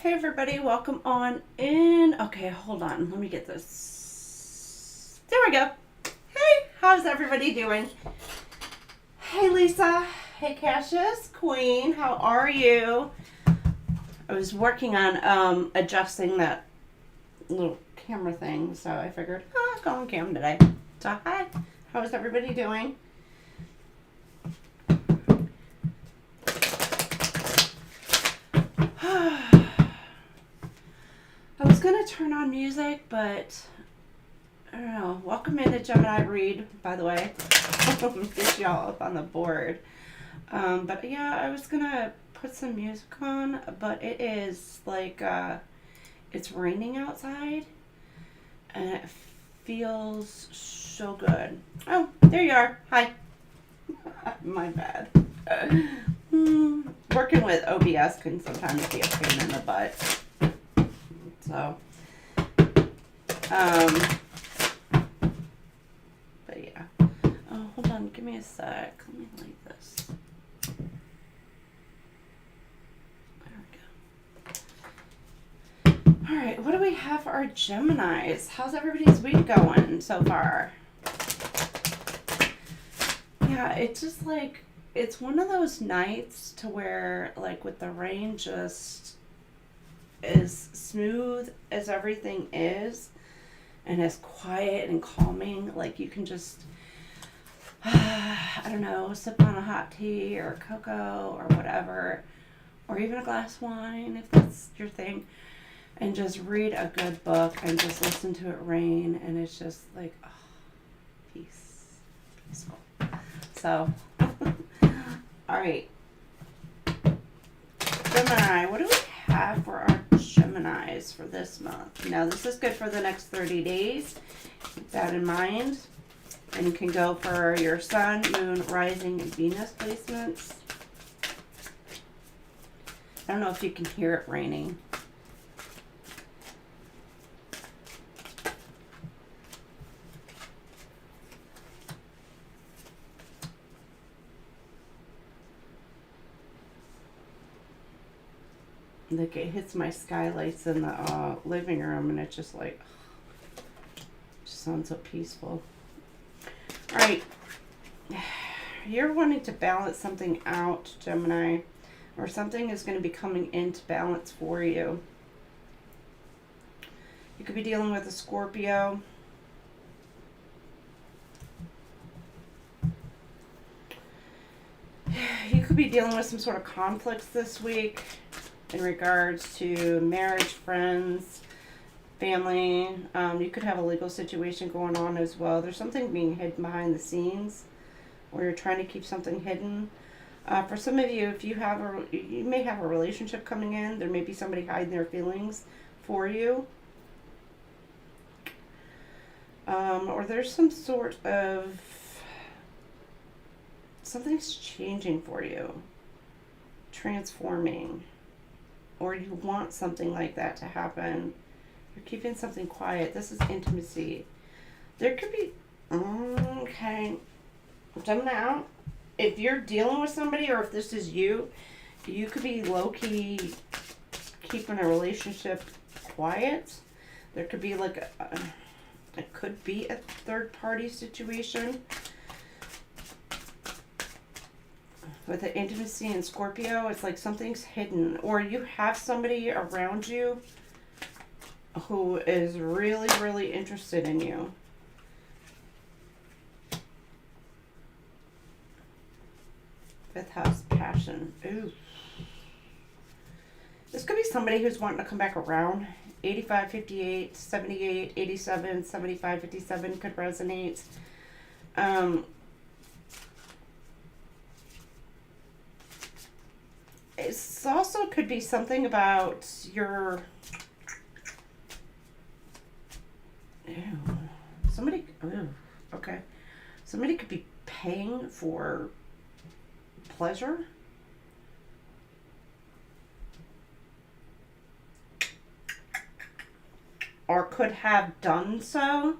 Hey everybody, welcome on in. Okay, hold on. Let me get this. There we go. Hey, how's everybody doing? Hey Lisa. Hey Cassius. Queen, how are you? I was working on adjusting that little camera thing, so I figured, go on cam today. So hi, how's everybody doing? I was going to turn on music, but I don't know. Welcome into Gemini Read, by the way. Get y'all up on the board. But yeah, I was going to put some music on, but it is like, it's raining outside, and it feels so good. Oh, there you are. Hi. My bad. Working with OBS can sometimes be a pain in the butt. So, but yeah. Oh, hold on. Give me a sec. Let me light this. There we go. All right. What do we have for our Geminis? How's everybody's week going so far? Yeah, it's just like, it's one of those nights to where, like, with the rain, just as smooth as everything is and as quiet and calming, like you can just I don't know, sip on a hot tea or cocoa or whatever, or even a glass of wine if that's your thing, and just read a good book and just listen to it rain, and it's just like, oh, peaceful. So all right, Gemini, what do we have for our Geminis for this month? Now, this is good for the next 30 days. Keep that in mind. And you can go for your Sun, Moon, Rising, and Venus placements. I don't know if you can hear it raining. Like, it hits my skylights in the living room, and it's just like, just sounds so peaceful. All right, you're wanting to balance something out, Gemini, or something is going to be coming into balance for you. You could be dealing with a Scorpio. You could be dealing with some sort of conflicts this week in regards to marriage, friends, family. You could have a legal situation going on as well. There's something being hidden behind the scenes, or you're trying to keep something hidden. For some of you, if you may have a relationship coming in, there may be somebody hiding their feelings for you. Or there's some sort of, something's changing for you, transforming, or you want something like that to happen. You're keeping something quiet. This is intimacy. There could be, okay, Gemini out. If you're dealing with somebody, or if this is you, you could be low-key keeping a relationship quiet. There could be like it could be a third-party situation. With the intimacy in Scorpio, it's like something's hidden, or you have somebody around you who is really, really interested in you. Fifth house, passion. Ooh. This could be somebody who's wanting to come back around. 85, 58, 78, 87, 75, 57 could resonate. It also could be something about your, okay. Somebody could be paying for pleasure. Or could have done so,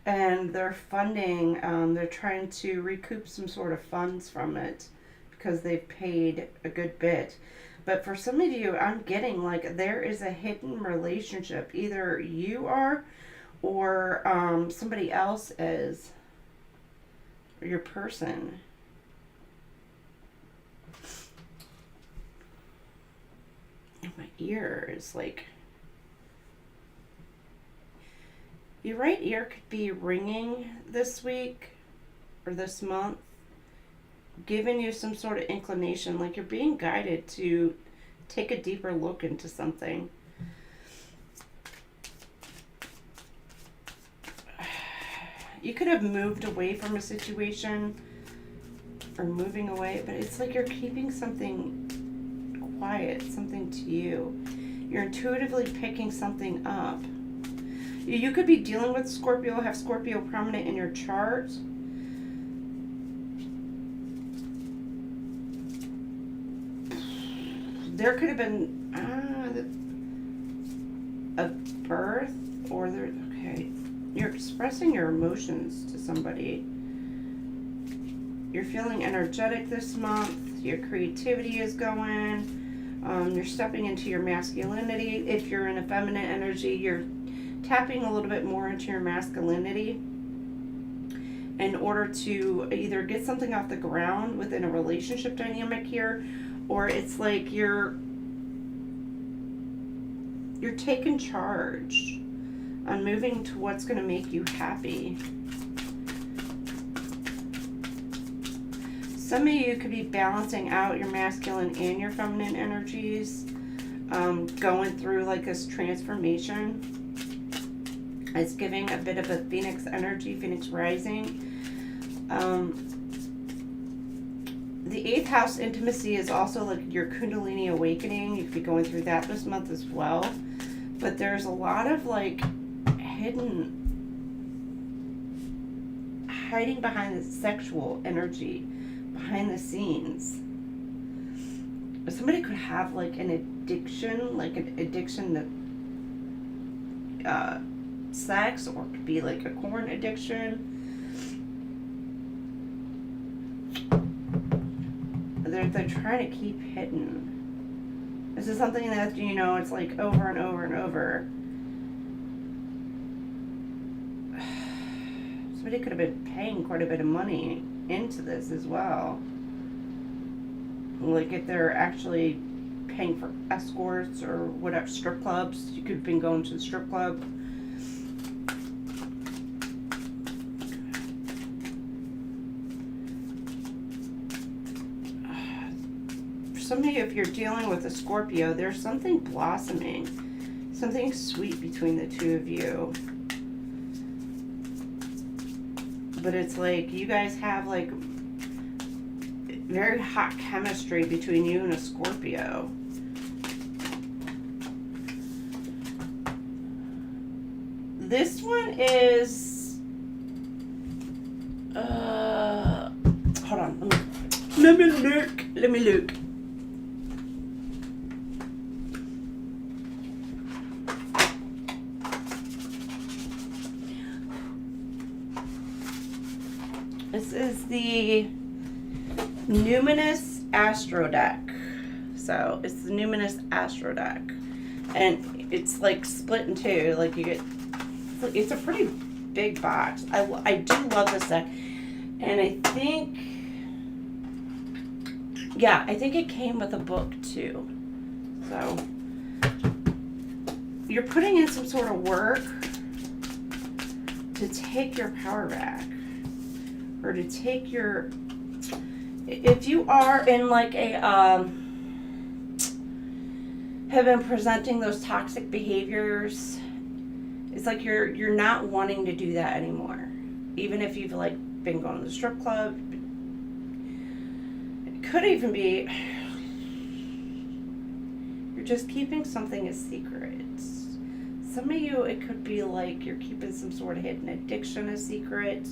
and they're funding, they're trying to recoup some sort of funds from it because they've paid a good bit. But for some of you, I'm getting like there is a hidden relationship. Either you are, or somebody else is, or your person. My ear is like, your right ear could be ringing this week or this month, giving you some sort of inclination, like you're being guided to take a deeper look into something. You could have moved away from a situation or moving away, but it's like you're keeping something quiet, something to you. You're intuitively picking something up. You could be dealing with Scorpio, have Scorpio prominent in your chart. There could have been a birth, or there, okay, you're expressing your emotions to somebody. You're feeling energetic this month. Your creativity is going. You're stepping into your masculinity. If you're in a feminine energy, you're tapping a little bit more into your masculinity in order to either get something off the ground within a relationship dynamic here, or it's like you're taking charge on moving to what's going to make you happy. Some of you could be balancing out your masculine and your feminine energies, going through like this transformation. It's giving a bit of a Phoenix energy, Phoenix rising. The 8th house intimacy is also like your Kundalini awakening. You could be going through that this month as well. But there's a lot of like hiding behind the sexual energy, behind the scenes. Somebody could have like an addiction to sex, or it could be like a corn addiction. They're trying to keep hidden. This is something that, you know, it's like over and over and over. Somebody could have been paying quite a bit of money into this as well. Like if they're actually paying for escorts or whatever, strip clubs. You could have been going to the strip club. Some of you, if you're dealing with a Scorpio, there's something blossoming, something sweet between the two of you. But it's like you guys have like very hot chemistry between you and a Scorpio. This one is hold on, let me look. This is the Numinous Astro deck. So it's the Numinous Astro deck. And it's like split in two. Like you get, it's a pretty big box. I do love this deck. And I think, yeah, I think it came with a book too. So you're putting in some sort of work to take your power back. Or to take your, if you are in like a, have been presenting those toxic behaviors, it's like you're not wanting to do that anymore. Even if you've like been going to the strip club. It could even be, you're just keeping something a secret. Some of you, it could be like you're keeping some sort of hidden addiction a secret.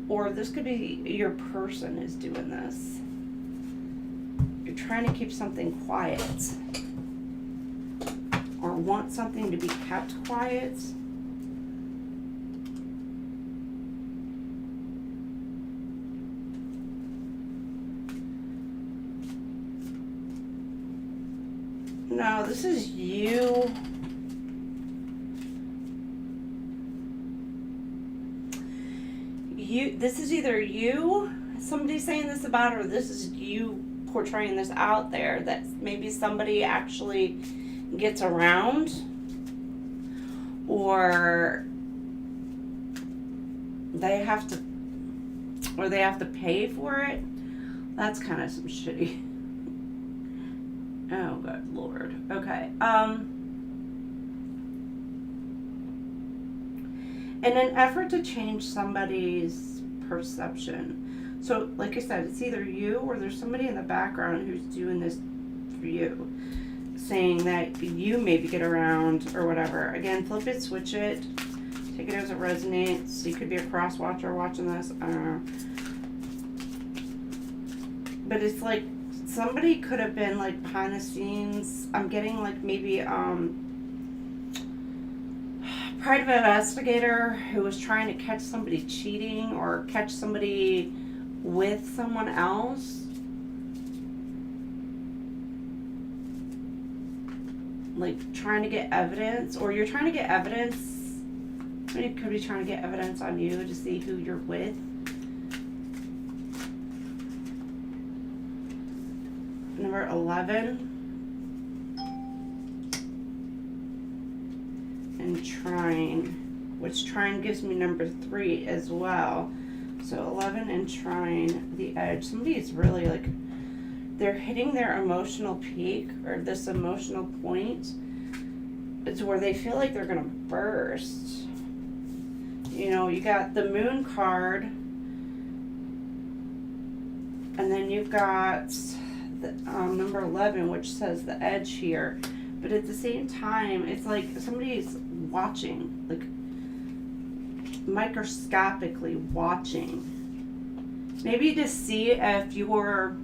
Or this could be your person is doing this. You're trying to keep something quiet. Or want something to be kept quiet. No, this is you. This is either you, somebody saying this about, or this is you portraying this out there, that maybe somebody actually gets around, or they have to pay for it. That's kind of some shitty. Oh, good Lord. Okay. In an effort to change somebody's perception. So, like I said, it's either you or there's somebody in the background who's doing this for you, saying that you maybe get around or whatever. Again, flip it, switch it, take it as it resonates. You could be a cross watcher watching this. I don't know. But it's like somebody could have been like behind the scenes. I'm getting like maybe private investigator who was trying to catch somebody cheating or catch somebody with someone else. Like trying to get evidence, or you're trying to get evidence. Somebody could be trying to get evidence on you to see who you're with. Number 11. And trine, which trine gives me number 3 as well. So 11 and trine, the edge. Somebody is really like, they're hitting their emotional peak or this emotional point. It's where they feel like they're gonna burst. You know, you got the moon card, and then you've got the, number 11, which says the edge here. But at the same time, it's like somebody's watching, like microscopically watching. Maybe to see if you're,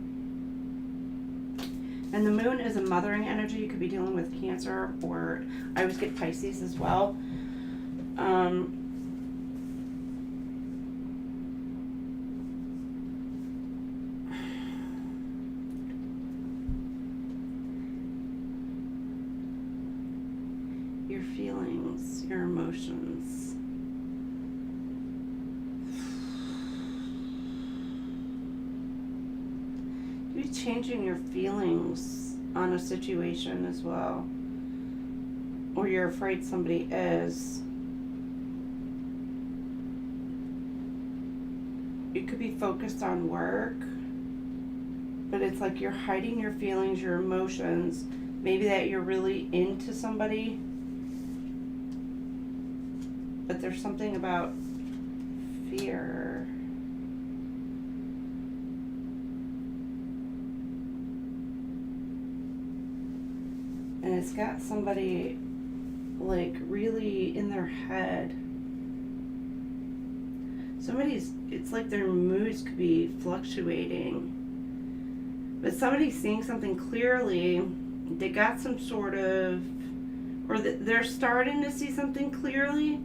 and the moon is a mothering energy. You could be dealing with Cancer, or I always get Pisces as well. Your feelings, your emotions. You're changing your feelings on a situation as well. Or you're afraid somebody is. You could be focused on work, but it's like you're hiding your feelings, your emotions. Maybe that you're really into somebody, but there's something about fear. And it's got somebody like really in their head. Somebody's, it's like their moods could be fluctuating. But somebody's seeing something clearly. They got some sort of, or they're starting to see something clearly.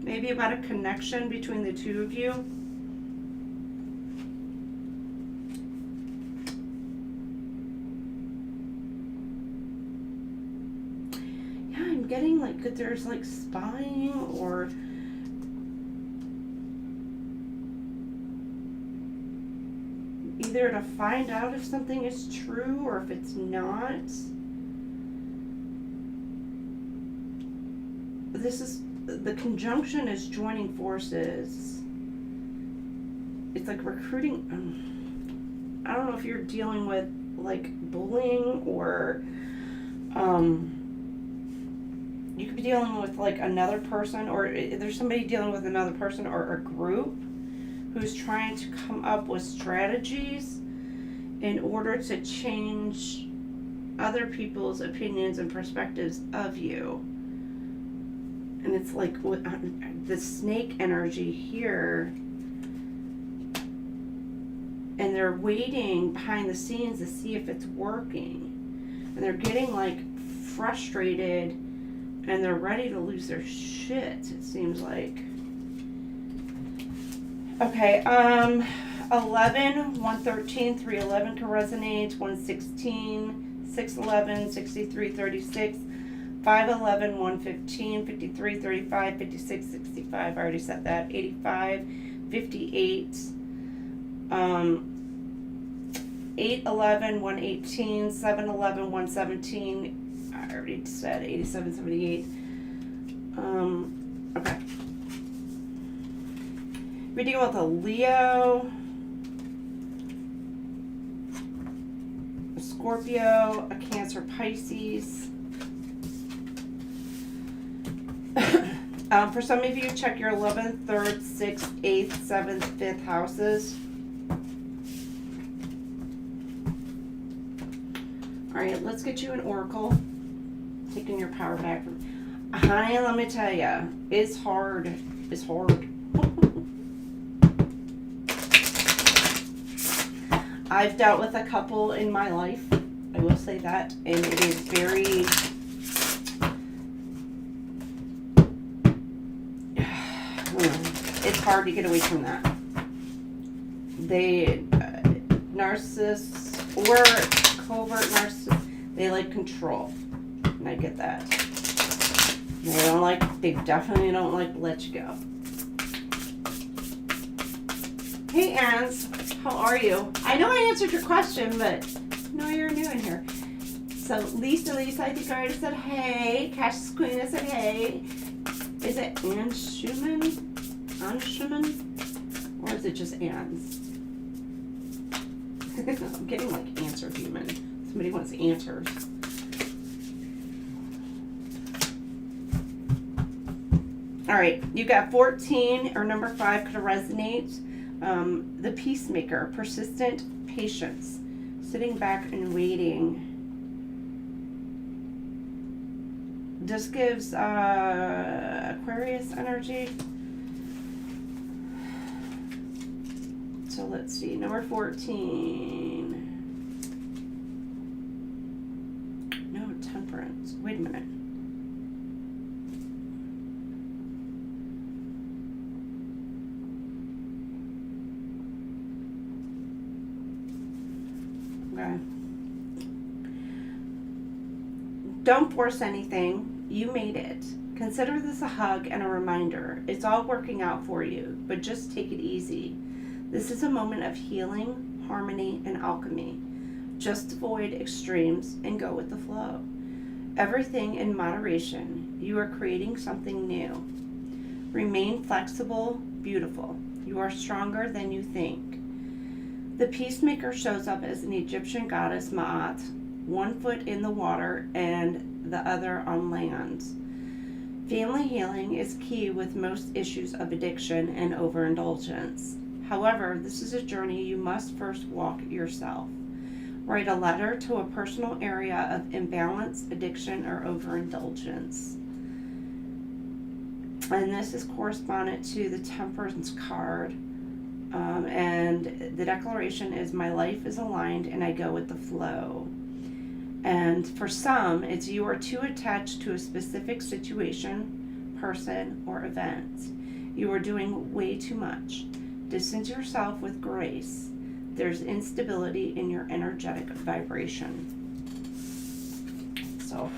Maybe about a connection between the two of you. Yeah, I'm getting like that there's like spying, or either to find out if something is true or if it's not. This is, the conjunction is joining forces. It's like recruiting. I don't know if you're dealing with like bullying, or you could be dealing with like another person, or there's somebody dealing with another person or a group who's trying to come up with strategies in order to change other people's opinions and perspectives of you. And it's like the snake energy here. And they're waiting behind the scenes to see if it's working. And they're getting like frustrated, and they're ready to lose their shit, it seems like. Okay, 11, 113, 311 can resonate, 116, 611, 63, 36, 511, 115, 53, 35, 56, 65, I already said that, 85, 58, 811, 118, 711, 117, I already said 87, 78, okay. We deal with a Leo, a Scorpio, a Cancer, Cancer, Pisces. For some of you, check your 11th, 3rd, 6th, 8th, 7th, 5th houses. All right, let's get you an oracle. Taking your power back. Honey, let me tell you, it's hard. It's hard. I've dealt with a couple in my life. I will say that. And it is very... it's hard to get away from that. They... narcissists or covert narcissists, they like control. And I get that. They definitely don't like to let you go. Hey, Ans, how are you? I know I answered your question, but no, you're new in here. So, Lisa, I think I already said hey. Cassius Queen, I said hey. Is it Ann Schumann? Or is it just Ann's? I'm getting like answer human. Somebody wants answers. All right, you got 14 or number 5 could resonate. The peacemaker, persistent patience, sitting back and waiting. This gives Aquarius energy. So let's see, number 14. No, temperance. Wait a minute. Okay. Don't force anything. You made it. Consider this a hug and a reminder. It's all working out for you, but just take it easy. This is a moment of healing, harmony, and alchemy. Just avoid extremes and go with the flow. Everything in moderation. You are creating something new. Remain flexible, beautiful. You are stronger than you think. The peacemaker shows up as an Egyptian goddess Ma'at, 1 foot in the water and the other on land. Family healing is key with most issues of addiction and overindulgence. However, this is a journey you must first walk yourself. Write a letter to a personal area of imbalance, addiction, or overindulgence. And this is correspondent to the Temperance card. And the declaration is, my life is aligned and I go with the flow. And for some, it's you are too attached to a specific situation, person, or event. You are doing way too much. Distance yourself with grace. There's instability in your energetic vibration. So,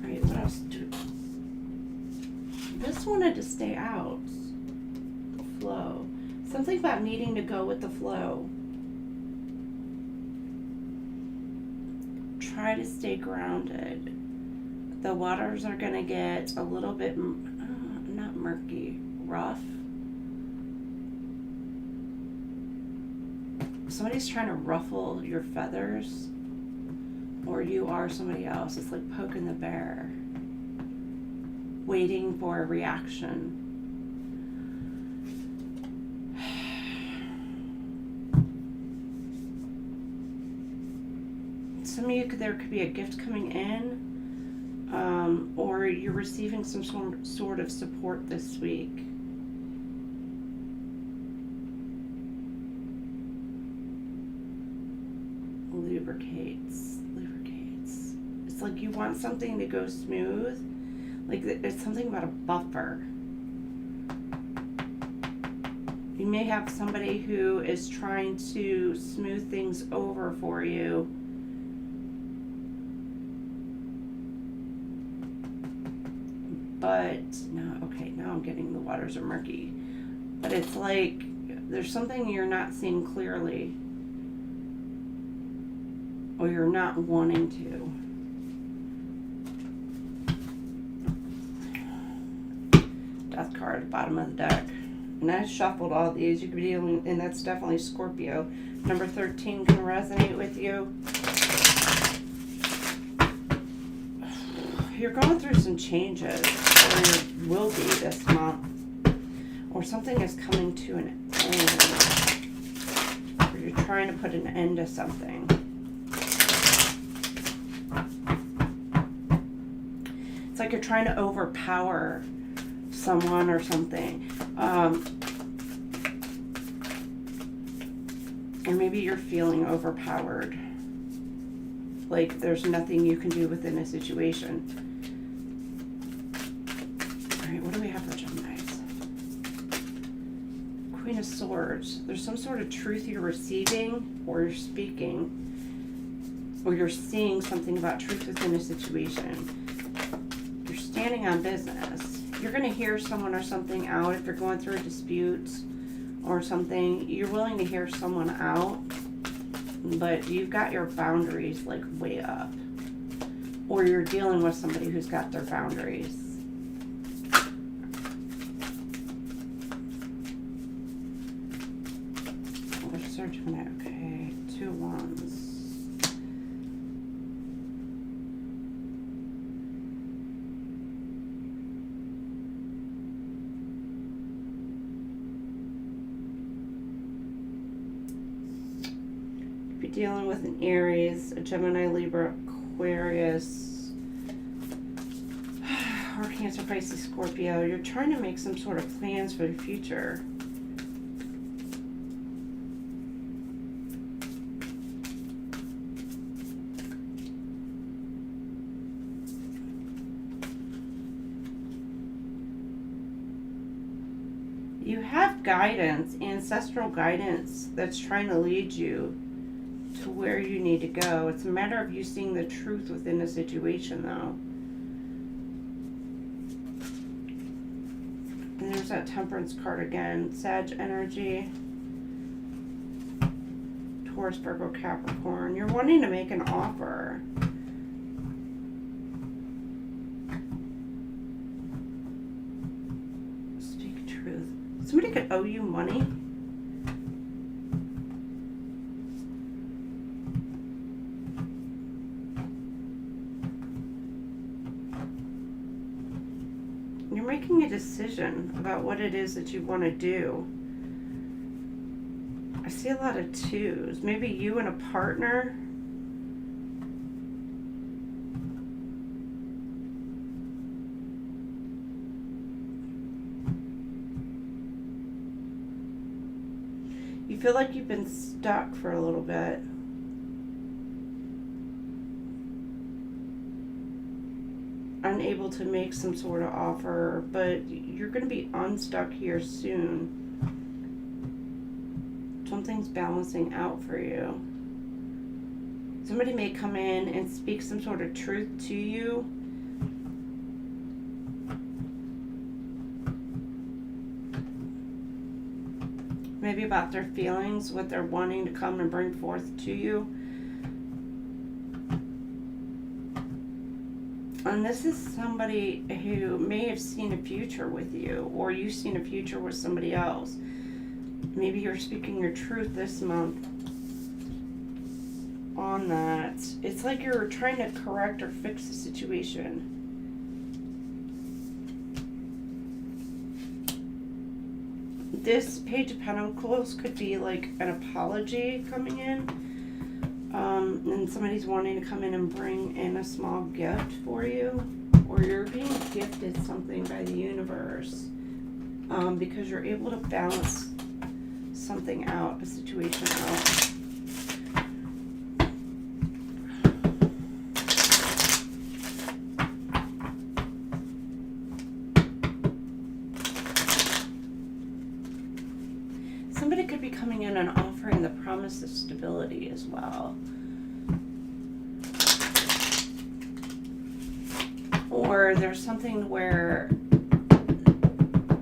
right, what else do? This wanted to stay out. The flow. Something about needing to go with the flow. Try to stay grounded. The waters are going to get a little bit, not murky, rough. Somebody's trying to ruffle your feathers, or you are somebody else. It's like poking the bear, waiting for a reaction. Some of you, there could be a gift coming in, or you're receiving some sort of support this week. Lubricates. It's like you want something to go smooth. Like it's something about a buffer. You may have somebody who is trying to smooth things over for you. But no, okay, now I'm getting the waters are murky. But it's like there's something you're not seeing clearly, or you're not wanting to. Death card, bottom of the deck. And I shuffled all these. You could be dealing, and that's definitely Scorpio. Number 13 can resonate with you. You're going through some changes, or you will be this month. Or something is coming to an end. Or you're trying to put an end to something. It's like you're trying to overpower someone or something. Or maybe you're feeling overpowered. Like there's nothing you can do within a situation. Alright, what do we have for Geminis? Queen of Swords. There's some sort of truth you're receiving or you're speaking. Or you're seeing something about truth within a situation. You're standing on business. You're going to hear someone or something out if you're going through a dispute or something. You're willing to hear someone out, but you've got your boundaries like way up. Or you're dealing with somebody who's got their boundaries. Where's our Gemini? Okay, 2 wands. Dealing with an Aries, a Gemini, Libra, Aquarius, or Cancer, Pisces, Scorpio. You're trying to make some sort of plans for the future. You have guidance, ancestral guidance that's trying to lead you to where you need to go. It's a matter of you seeing the truth within the situation, though. And there's that Temperance card again. Sag energy. Taurus, Virgo, Capricorn. You're wanting to make an offer. Speak truth. Somebody could owe you money. You're making a decision about what it is that you want to do. I see a lot of 2s. Maybe you and a partner. You feel like you've been stuck for a little bit. Unable to make some sort of offer, but you're going to be unstuck here soon. Something's balancing out for you. Somebody may come in and speak some sort of truth to you. Maybe about their feelings, what they're wanting to come and bring forth to you. And this is somebody who may have seen a future with you, or you've seen a future with somebody else. Maybe you're speaking your truth this month on that. It's like you're trying to correct or fix the situation. This Page of Pentacles could be like an apology coming in. And somebody's wanting to come in and bring in a small gift for you, or you're being gifted something by the universe, because you're able to balance something out, a situation out. Somebody could be coming in and offering the promise of stability as well. Or there's something where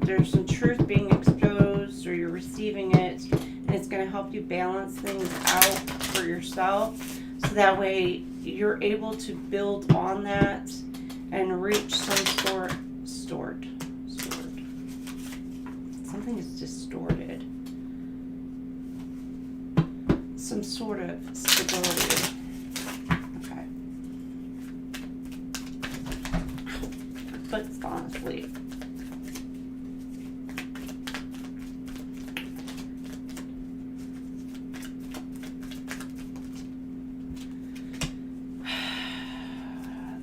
there's some truth being exposed, or you're receiving it, and it's going to help you balance things out for yourself, so that way you're able to build on that and reach some something is distorted. Some sort of stability. Okay. But honestly,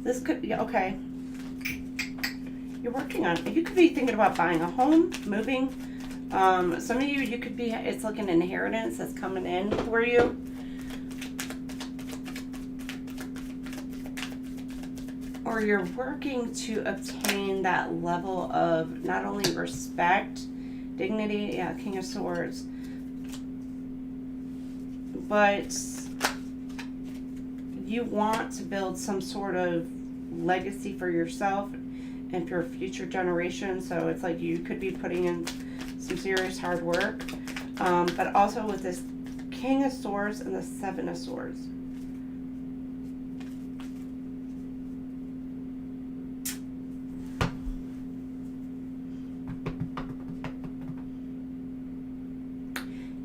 this could be, okay. You're working on it. You could be thinking about buying a home, moving. Some of you could be, it's like an inheritance that's coming in for you. Or you're working to obtain that level of not only respect, dignity, yeah, King of Swords, but you want to build some sort of legacy for yourself and for future generations. So it's like you could be putting in some serious hard work, but also with this King of Swords and the Seven of Swords.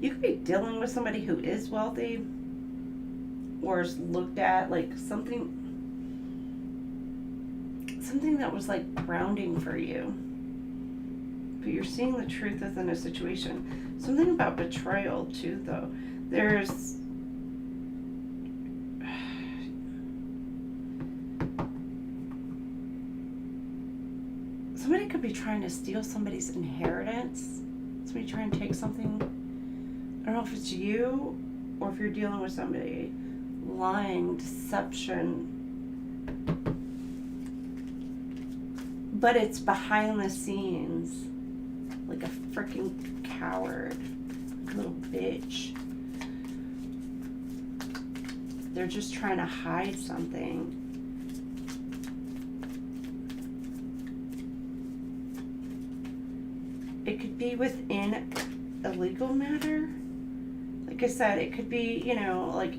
You could be dealing with somebody who is wealthy or is looked at like something that was like grounding for you. But you're seeing the truth within a situation. Something about betrayal too, though. There's somebody could be trying to steal somebody's inheritance. Somebody trying to take something. I don't know if it's you or if you're dealing with somebody. Lying, deception. But it's behind the scenes. Like a freaking coward. Little bitch. They're just trying to hide something. It could be within a legal matter. Like I said, it could be, you know, like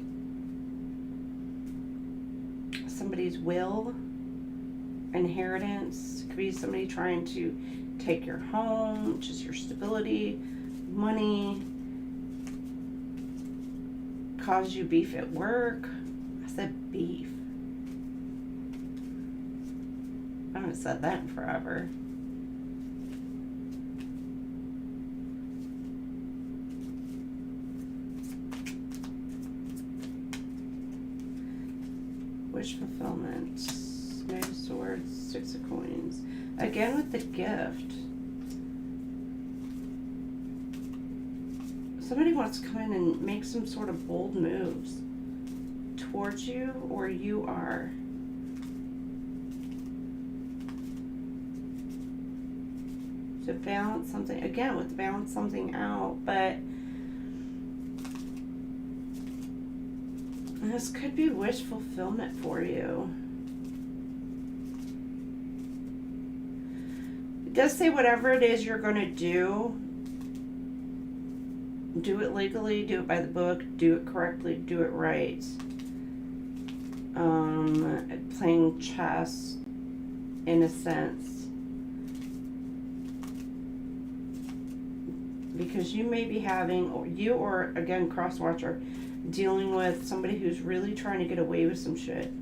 somebody's will, inheritance. It could be somebody trying to take your home, which is your stability, money, cause you beef at work. I said beef. I haven't said that in forever. Wish fulfillment. Knight of Swords, Six of Coins. Again with the gift. Somebody wants to come in and make some sort of bold moves towards you, or you are. To balance something, again with balance something out, but this could be wish fulfillment for you. It does say whatever it is you're going to do it legally, do it by the book, do it correctly, do it right. Playing chess in a sense. Because you may be having, or you or again, cross-watcher, dealing with somebody who's really trying to get away with some shit.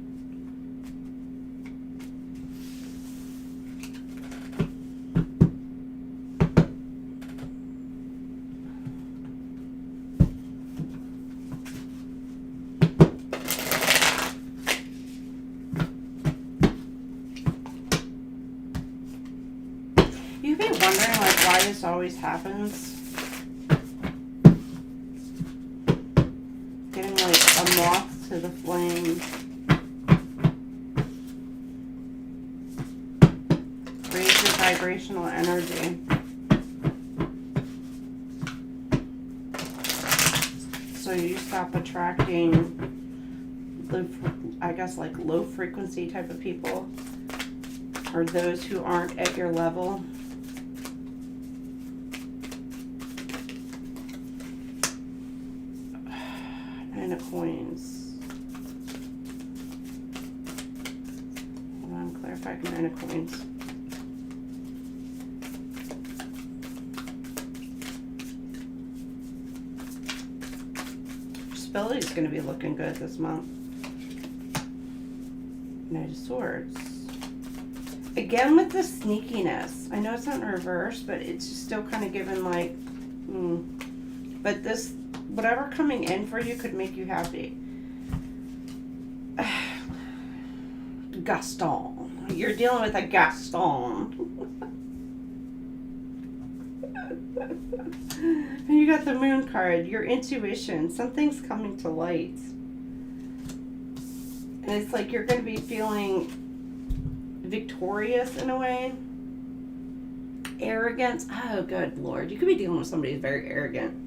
You'd be wondering like why this always happens. Getting like a moth to the flame. Raise your vibrational energy. So you stop attracting, I guess, like low frequency type of people, or those who aren't at your level. Nine of Coins. Hold on, clarify. Nine of Coins. stability is going to be looking good this month. Knight of Swords. Again with the sneakiness. I know it's not in reverse, but it's just still kind of given like, but this, whatever coming in for you could make you happy. Gaston. You're dealing with a Gaston. And you got the Moon card. Your intuition. Something's coming to light. And it's like you're going to be feeling victorious in a way. Arrogance. Oh, good Lord. You could be dealing with somebody who's very arrogant.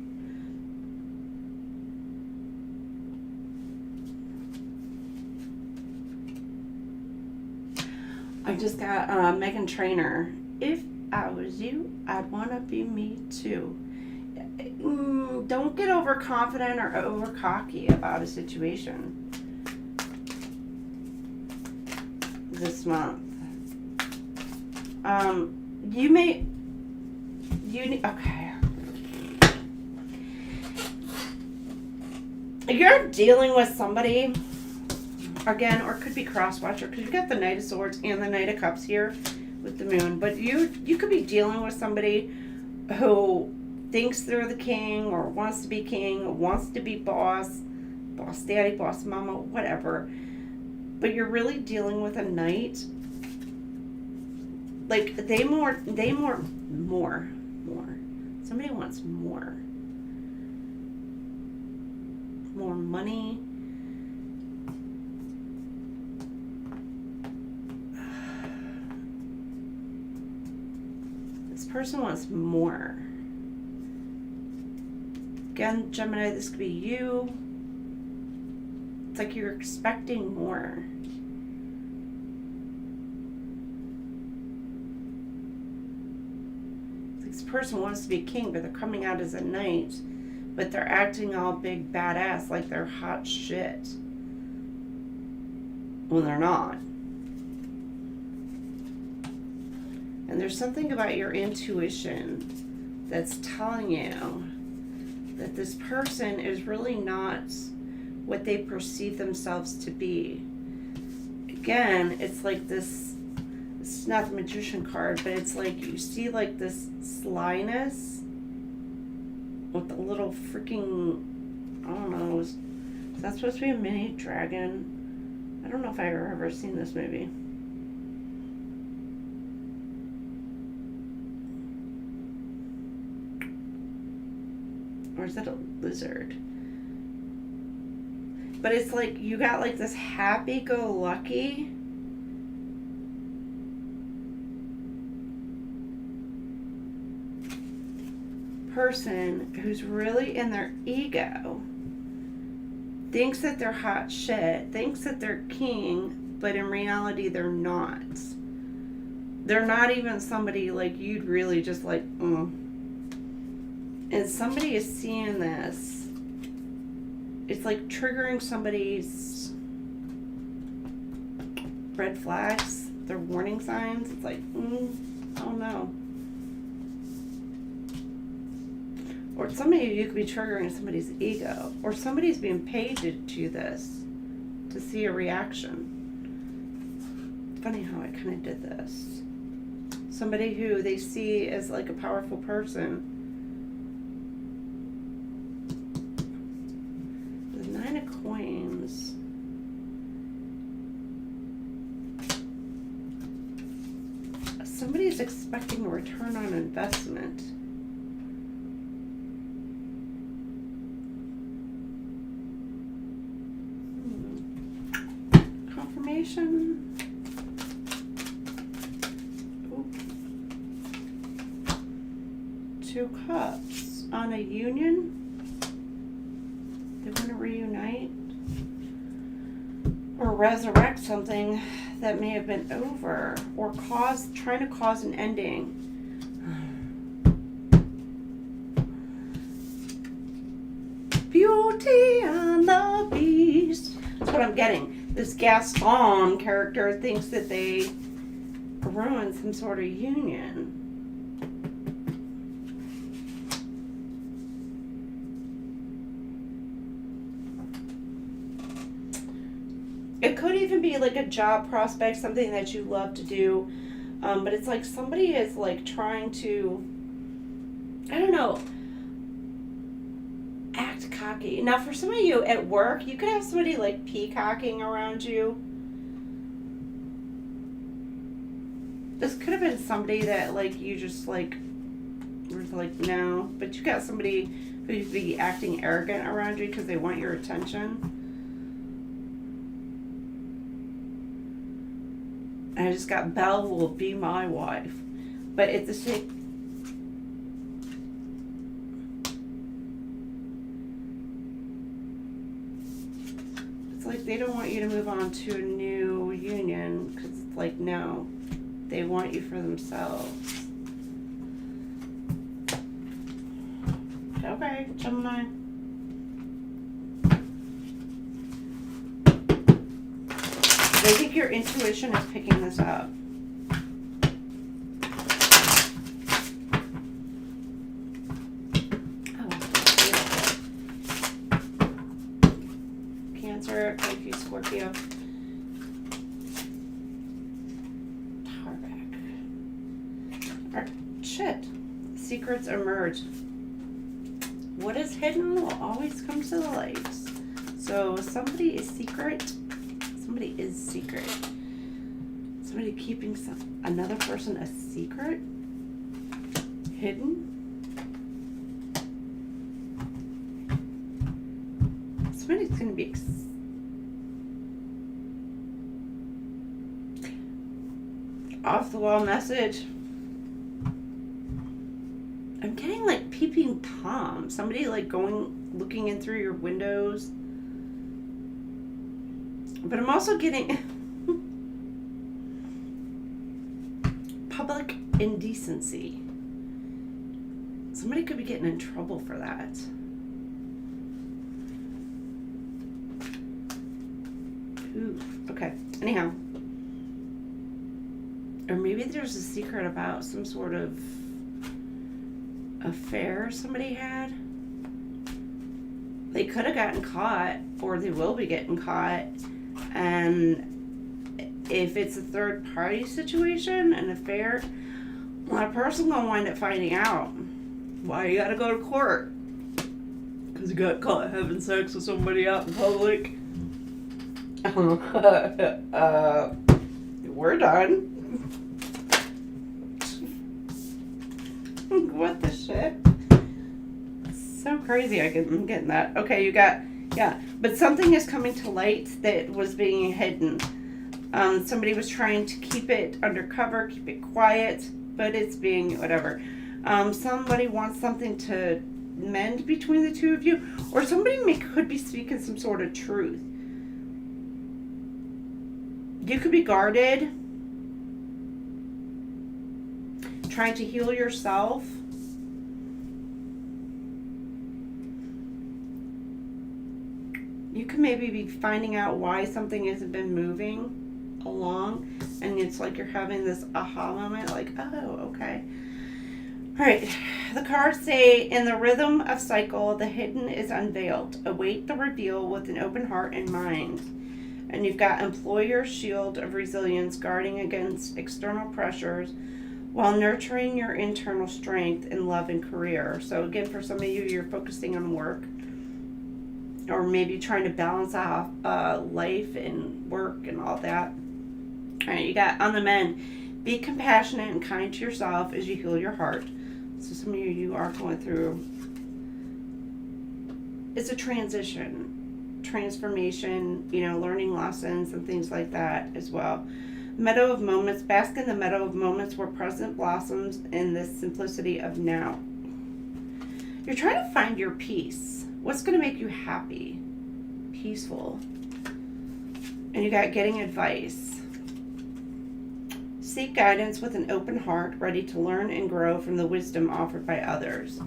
I just got Meghan Trainor. If I was you, I'd want to be me too. Don't get overconfident or over cocky about a situation this month. Okay. You're dealing with somebody, again, or it could be cross-watcher, because you got the Knight of Swords and the Knight of Cups here with the Moon, but you could be dealing with somebody who thinks they're the king, or wants to be king, or wants to be boss daddy, boss mama, whatever, but you're really dealing with a knight. Like, more. Somebody wants more. More money. This person wants more. Again, Gemini, this could be you. It's like you're expecting more. This person wants to be king, but they're coming out as a knight, but they're acting all big badass like they're hot shit when they're not. And there's something about your intuition that's telling you that this person is really not what they perceive themselves to be. Again, it's like this. It's not the Magician card, but it's like you see like this slyness with the little freaking, I don't know, is that supposed to be a mini dragon? I don't know if I've ever seen this movie. Or is that a lizard? But it's like you got like this happy-go-lucky person who's really in their ego, thinks that they're hot shit, thinks that they're king, but in reality they're not. They're not even somebody like you'd really just like, And somebody is seeing this. It's like triggering somebody's red flags, their warning signs. It's like, I don't know. Or somebody, you could be triggering somebody's ego. Or somebody's being paid to do this, to see a reaction. It's funny how I kind of did this. Somebody who they see as like a powerful person. The 9 of Coins. Somebody's expecting a return on investment. Confirmation. Ooh. 2 Cups on a union. They want to reunite or resurrect something that may have been over, or trying to cause an ending. Beauty and the Beast. That's what I'm getting. This Gaston character thinks that they ruined some sort of union. It could even be like a job prospect, something that you love to do. But it's like somebody is like trying to, I don't know, act cocky. Now for some of you at work, you could have somebody like peacocking around you. This could have been somebody that like you just like was like, no. But you got somebody who'd be acting arrogant around you because they want your attention. And I just got Belle will be my wife. But it's the same. It's like they don't want you to move on to a new union because it's like, no. They want you for themselves. Okay, Gemini. I think your intuition is picking this up. Oh, beautiful. Cancer, thank you, Scorpio. Shit. Secrets emerge. What is hidden will always come to the light. So somebody is secret. Somebody is secret. Somebody keeping another person a secret? Hidden? Somebody's going to be off the wall message. I'm getting like peeping Tom. Somebody like looking in through your windows. But I'm also getting public indecency. Somebody could be getting in trouble for that. Ooh, okay. Anyhow. Or maybe there's a secret about some sort of affair somebody had. They could have gotten caught, or they will be getting caught. And if it's a third party situation, an affair, well, that person gonna wind up finding out. Why you gotta go to court? Because you got caught having sex with somebody out in public. We're done. What the shit? So crazy. I'm getting that. Okay, you got, yeah. But something is coming to light that was being hidden. Somebody was trying to keep it undercover, keep it quiet, but it's being whatever. Somebody wants something to mend between the two of you, or somebody could be speaking some sort of truth. You could be guarded, trying to heal yourself. You could maybe be finding out why something hasn't been moving along, and it's like you're having this aha moment, like, oh, okay. All right, the cards say, in the rhythm of cycle, the hidden is unveiled. Await the reveal with an open heart and mind. And you've got employer shield of resilience, guarding against external pressures while nurturing your internal strength in love and career. So again, for some of you, you're focusing on work, or maybe trying to balance off life and work and all that. All right, you got on the men, be compassionate and kind to yourself as you heal your heart. So some of you are going through, it's a transformation, you know, learning lessons and things like that as well. Meadow of moments, bask in the meadow of moments where present blossoms in the simplicity of now. You're trying to find your peace. What's going to make you happy, peaceful? And you got getting advice. Seek guidance with an open heart, ready to learn and grow from the wisdom offered by others.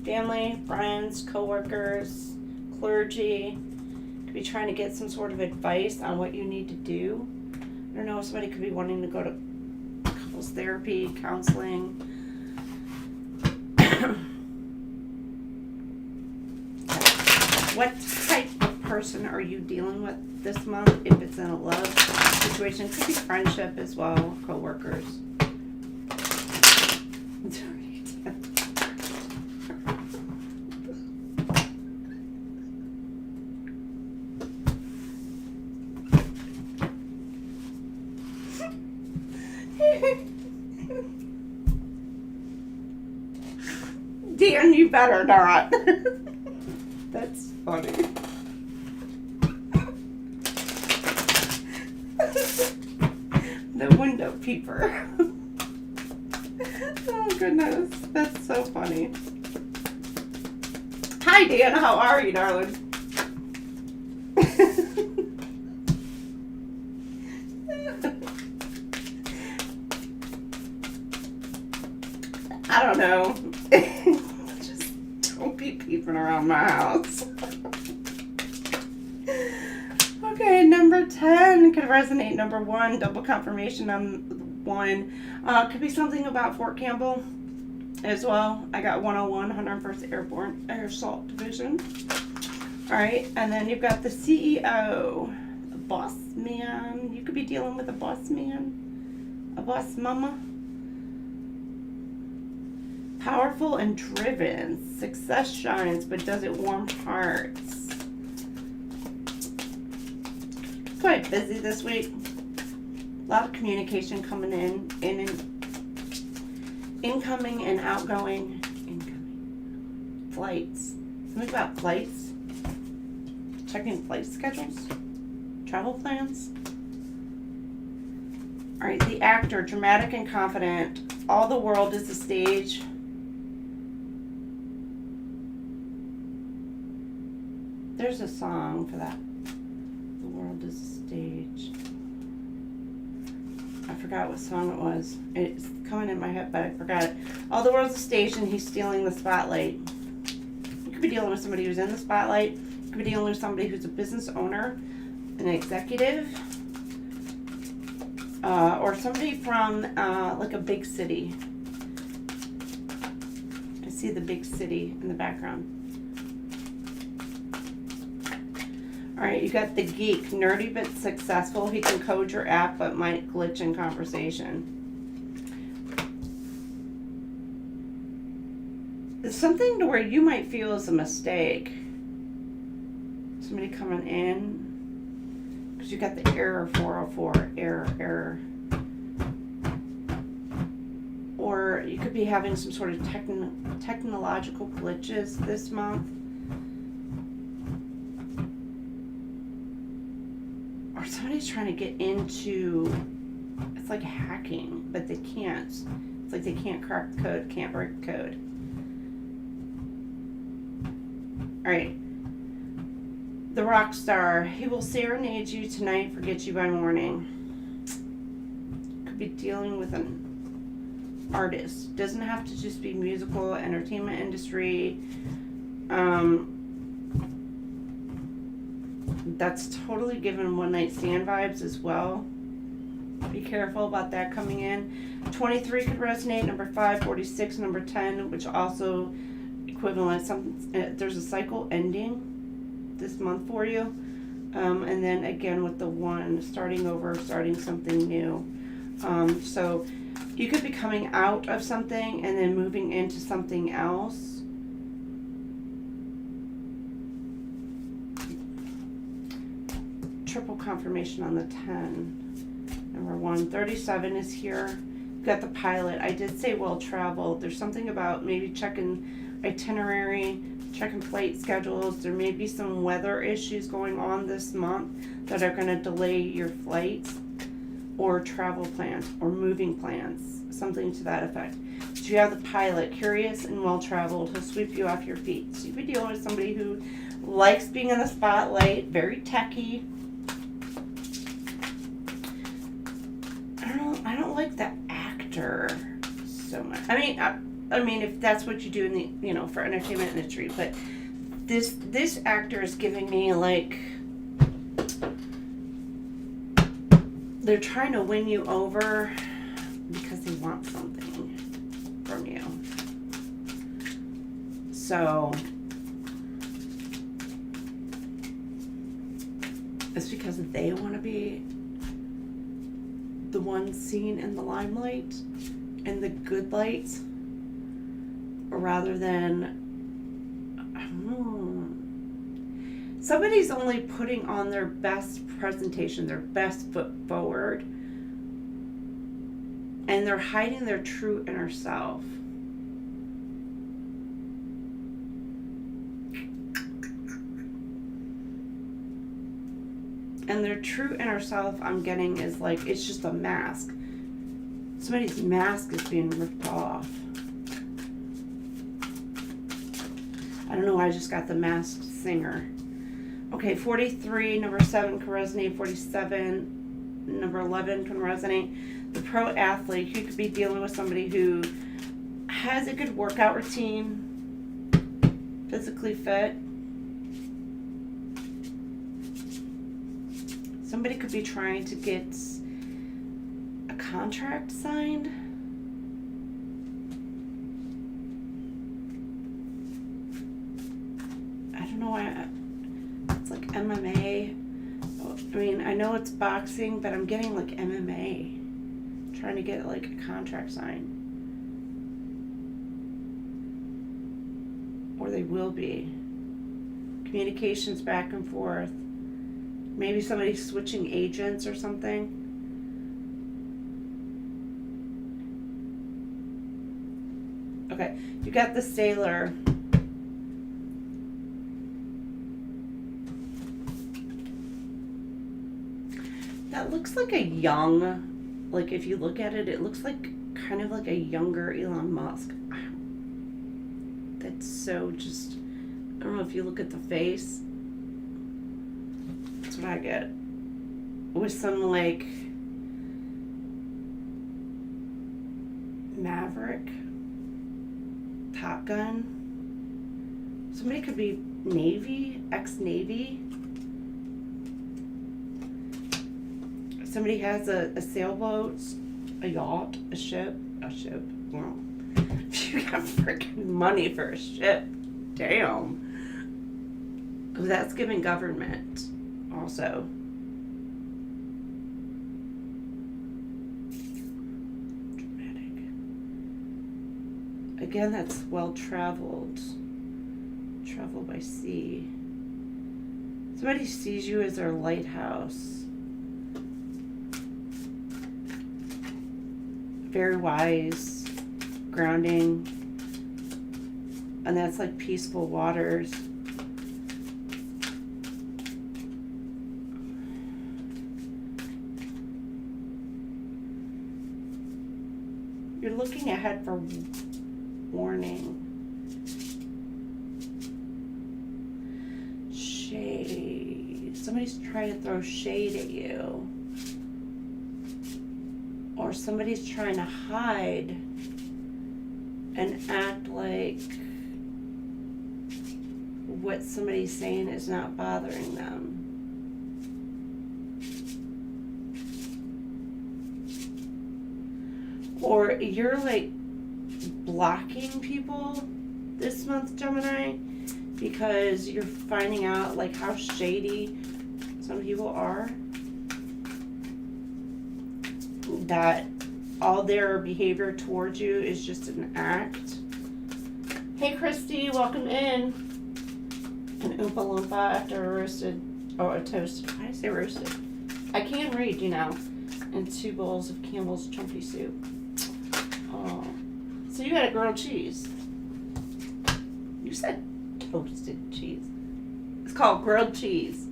Family, friends, co-workers, clergy. Could be trying to get some sort of advice on what you need to do. I don't know, somebody could be wanting to go to couples therapy, counseling. What type of person are you dealing with this month? If it's in a love situation, could be friendship as well, co-workers. Dan, you better not. That's funny. The window peeper. Oh goodness, that's so funny. Hi Dan, how are you, darling? I don't know. Just don't be peeping around my house. Okay, number 10 could resonate. Number 1, double confirmation on 1. Could be something about Fort Campbell as well. I got 101, 101st Airborne Air Assault Division. All right, and then you've got the CEO, a boss man. You could be dealing with a boss man, a boss mama. Powerful and driven. Success shines, but does it warm hearts? Quite busy this week. A lot of communication coming in and incoming and outgoing. Incoming. Flights. Something about flights. Checking flight schedules. Travel plans. All right, the actor, dramatic and confident. All the world is a stage. There's a song for that. The world is a stage. I forgot what song it was. It's coming in my head, but I forgot it. All the world's a stage and he's stealing the spotlight. You could be dealing with somebody who's in the spotlight. You could be dealing with somebody who's a business owner, an executive, or somebody from like a big city. I see the big city in the background. All right, you got the geek, nerdy but successful. He can code your app but might glitch in conversation. It's something to where you might feel is a mistake. Somebody coming in, because you got the error 404, error. Or you could be having some sort of technological glitches this month. Or somebody's trying to get into, it's like hacking, but they can't. It's like they can't crack the code, can't break the code. All right. The rock star, he will serenade you tonight, forget you by morning. Could be dealing with an artist. Doesn't have to just be musical, entertainment industry. That's totally given one night stand vibes as well. Be careful about that coming in. 23 could resonate. Number 5, 46, number 10, which also equivalent. There's a cycle ending this month for you. And then again with the 1, starting over, starting something new. So you could be coming out of something and then moving into something else. Triple confirmation on the 10. Number 1, 37 is here. You've got the pilot. I did say well traveled. There's something about maybe checking itinerary, checking flight schedules. There may be some weather issues going on this month that are going to delay your flights or travel plans or moving plans, something to that effect. So you have the pilot, curious and well traveled. He'll sweep you off your feet. So you could be dealing with somebody who likes being in the spotlight, very techy. I don't like the actor so much. I mean, if that's what you do in the, for entertainment industry, but this actor is giving me like they're trying to win you over because they want something from you. So It's because they want to be the one seen in the limelight and the good light, rather than, somebody's only putting on their best presentation, their best foot forward, and they're hiding their true inner self. And their true inner self, I'm getting, is like, it's just a mask. Somebody's mask is being ripped off. I don't know why I just got the Masked Singer. Okay, 43, number 7 can resonate. 47, number 11 can resonate. The pro athlete, you could be dealing with somebody who has a good workout routine, physically fit. Somebody could be trying to get a contract signed. I don't know why. It's like MMA. I mean, I know it's boxing, but I'm getting like MMA. Trying to get like a contract signed. Or they will be. Communications back and forth. Maybe somebody's switching agents or something. Okay, you got the Sailor. That looks like a young, like if you look at it, it looks like kind of like a younger Elon Musk. That's so just, I don't know if you look at the face. That's what I get. With some like Maverick, Top Gun. Somebody could be Navy, ex-Navy. Somebody has a sailboat, a yacht, a ship. Well, you got freaking money for a ship. Damn. That's giving government also. Dramatic. Again, that's well-traveled. Travel by sea. Somebody sees you as their lighthouse. Very wise, grounding, and that's like peaceful waters. You're looking ahead for warning. Shade. Somebody's trying to throw shade at you. Or somebody's trying to hide and act like what somebody's saying is not bothering them. Or you're like blocking people this month, Gemini, because you're finding out like how shady some people are. That all their behavior towards you is just an act. Hey Christy, welcome in. An Oompa Loompa after a roasted, or a toasted, why did I say roasted? I can read, you know. And 2 bowls of Campbell's chunky soup. Oh, so you had a grilled cheese. You said toasted cheese. It's called grilled cheese.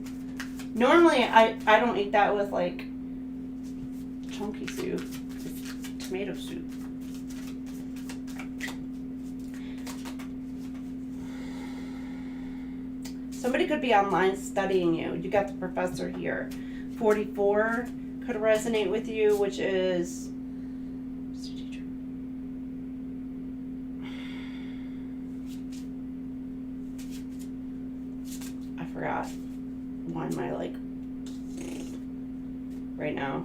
Normally I don't eat that with like chunky soup. It's tomato soup. Somebody could be online studying you. You got the professor here. 44 could resonate with you, which is I forgot. Why am I like right now?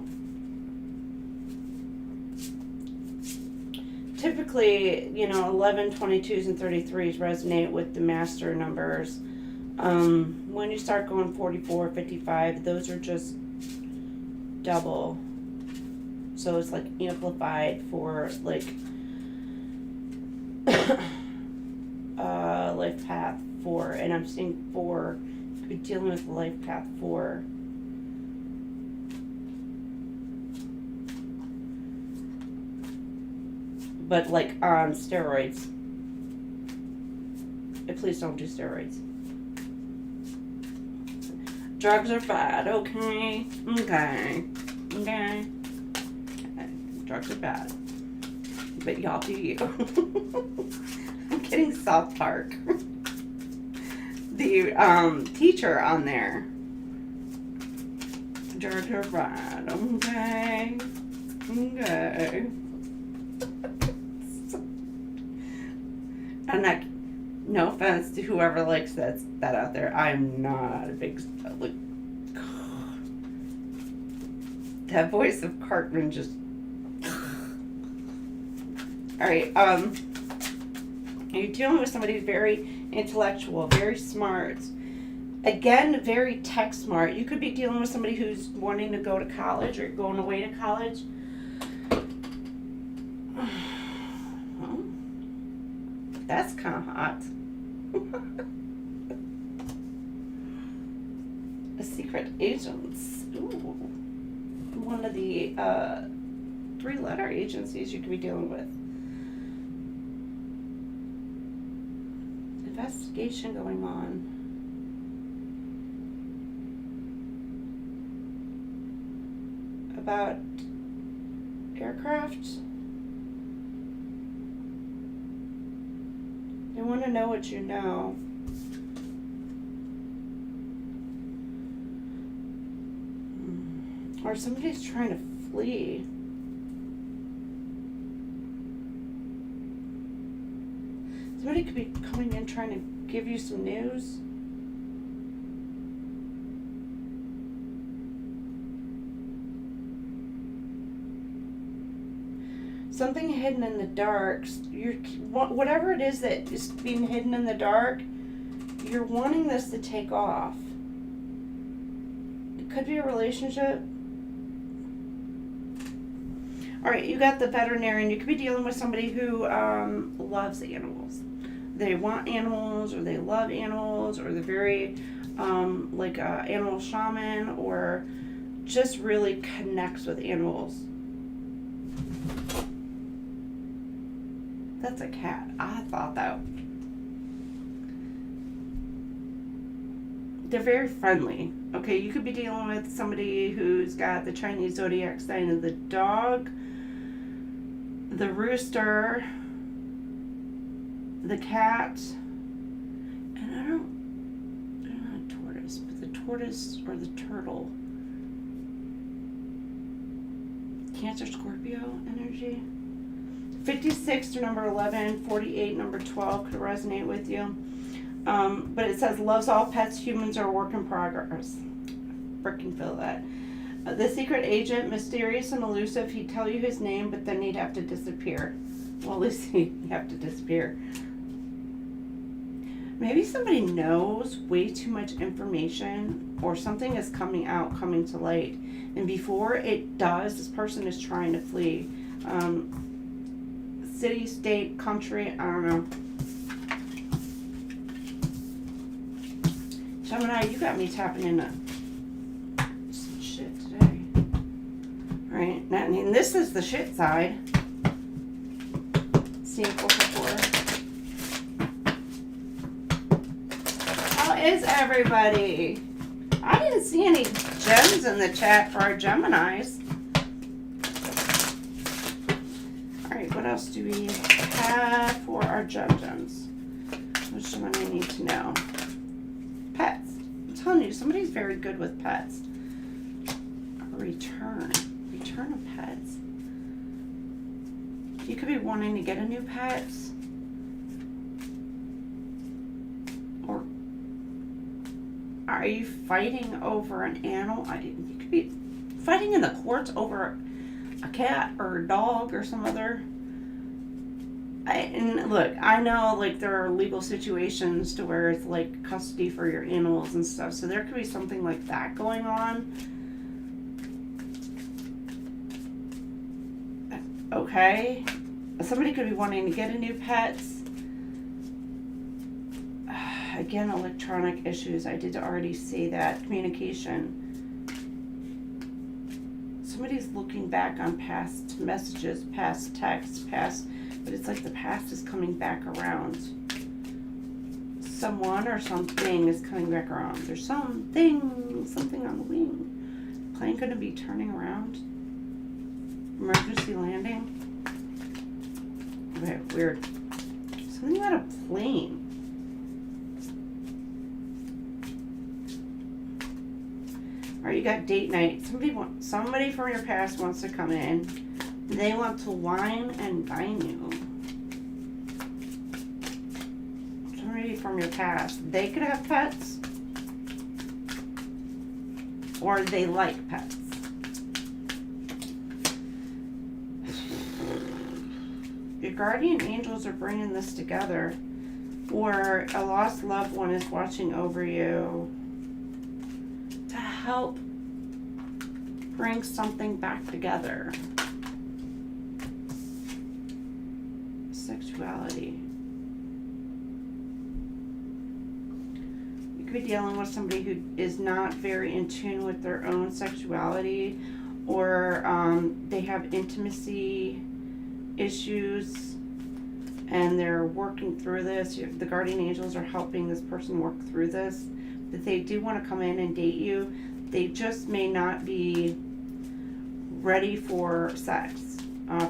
Typically, you know, 11, 22s, and 33s resonate with the master numbers When you start going 44, 55, those are just double. So it's like amplified for like life path 4. And I'm seeing 4. You're dealing with life path 4. But like on steroids. Please don't do steroids. Drugs are bad, okay? Okay. Okay. Drugs are bad. But y'all do you. I'm getting South Park. The teacher on there. Drugs are bad, okay? Okay. And that, no offense to whoever likes that out there. I'm not a big, like, that voice of Cartman just. Alright, you're dealing with somebody who's very intellectual, very smart. Again, very tech smart. You could be dealing with somebody who's wanting to go to college or going away to college. Well, that's kind of hot. A secret agents. Ooh. One of the 3-letter agencies you could be dealing with. Investigation going on. About aircraft. They want to know what you know. Or somebody's trying to flee. Somebody could be coming in trying to give you some news. Something hidden in the dark. Whatever it is that is being hidden in the dark, you're wanting this to take off. It could be a relationship. Alright, you got the veterinarian. You could be dealing with somebody who loves animals. They want animals, or they love animals, or they're very like a animal shaman, or just really connects with animals. That's a cat. I thought that. They're very friendly. Okay, you could be dealing with somebody who's got the Chinese zodiac sign of the dog, the rooster, the cat, and they're not a tortoise, but the tortoise or the turtle. Cancer, Scorpio energy. 56 to number 11, 48, number 12 could resonate with you. But it says, loves all pets, humans are a work in progress. Freaking feel that. The secret agent, mysterious and elusive. He'd tell you his name, but then he'd have to disappear. Well, at least he'd have to disappear. Maybe somebody knows way too much information, or something is coming to light. And before it does, this person is trying to flee. City, state, country, I don't know. Gemini, you got me tapping into some shit today. Alright, I mean, this is the shit side. See, 444. How is everybody? I didn't see any gems in the chat for our Geminis. Alright, what else do we have for our gems? What should I need to know? Pets. I'm telling you, somebody's very good with pets. Return of pets. You could be wanting to get a new pet. Or are you fighting over an animal? You could be fighting in the courts over a cat or a dog or some other And look, I know like there are legal situations to where it's like custody for your animals and stuff, so there could be something like that going on. Okay, somebody could be wanting to get a new pet. Again, electronic issues. I did already say that. Communication. Somebody's looking back on past messages, past texts, but it's like the past is coming back around. Someone or something is coming back around. There's something on the wing. Plane going to be turning around. Emergency landing. Okay, weird. Something about a plane. Or you got date night. Somebody from your past wants to come in. They want to wine and dine you. Somebody from your past. They could have pets. Or they like pets. Your guardian angels are bringing this together. Or a lost loved one is watching over you to help bring something back together. Sexuality. You could be dealing with somebody who is not very in tune with their own sexuality, or they have intimacy issues and they're working through this. The guardian angels are helping this person work through this. But they do want to come in and date you. They just may not be ready for sex.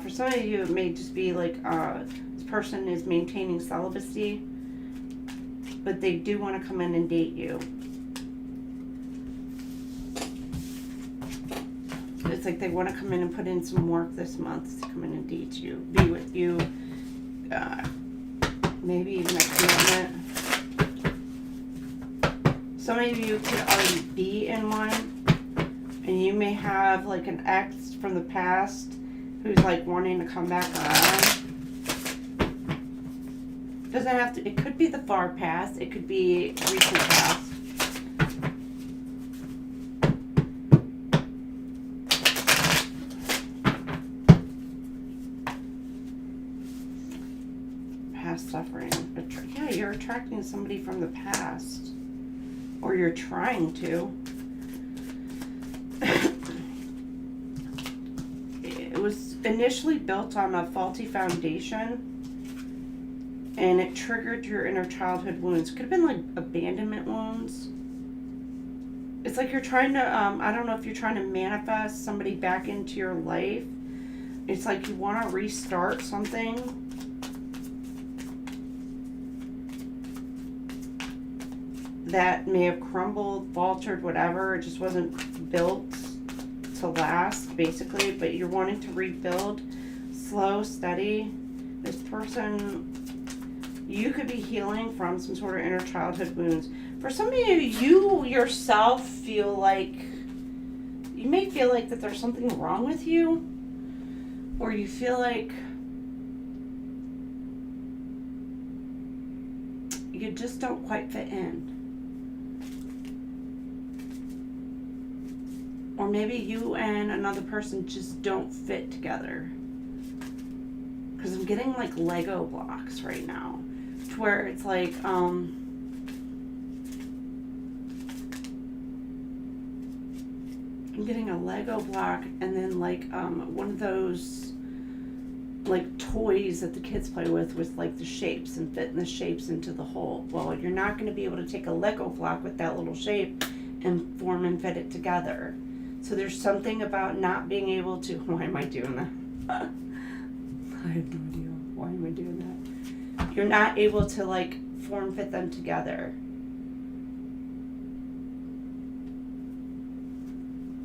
For some of you, it may just be like this person is maintaining celibacy, but they do want to come in and date you. It's like they want to come in and put in some work this month to come in and date you, be with you, maybe even a commitment. Some of you could already be in one, and you may have like an ex from the past who's like wanting to come back around. Doesn't have to, it could be the far past, it could be recent past. Past suffering. Yeah, you're attracting somebody from the past. Or you're trying to. It was initially built on a faulty foundation, and it triggered your inner childhood wounds. Could have been like abandonment wounds. It's like you're trying to, I don't know if you're trying to manifest somebody back into your life. It's like you want to restart something. That may have crumbled, faltered, whatever. It just wasn't built to last, basically. But you're wanting to rebuild, slow, steady. This person, you could be healing from some sort of inner childhood wounds. For some of you, you yourself feel like, you may feel like that there's something wrong with you. Or you feel like you just don't quite fit in. Or maybe you and another person just don't fit together. Because I'm getting like Lego blocks right now. To where it's like, I'm getting a Lego block and then like one of those like toys that the kids play with like the shapes and fitting the shapes into the hole. Well, you're not going to be able to take a Lego block with that little shape and form and fit it together. So there's something about not being able to, why am I doing that? I have no idea. Why am I doing that? You're not able to like form fit them together.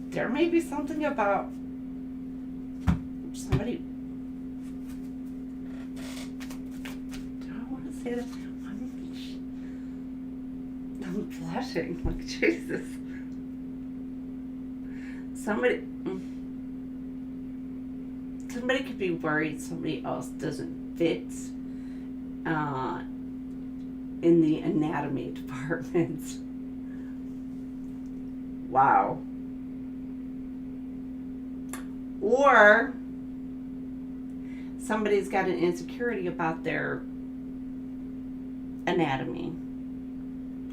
There may be something about somebody. Do I want to say that? I'm blushing. Like, Jesus. Somebody could be worried somebody else doesn't fit in the anatomy department. Wow. Or somebody's got an insecurity about their anatomy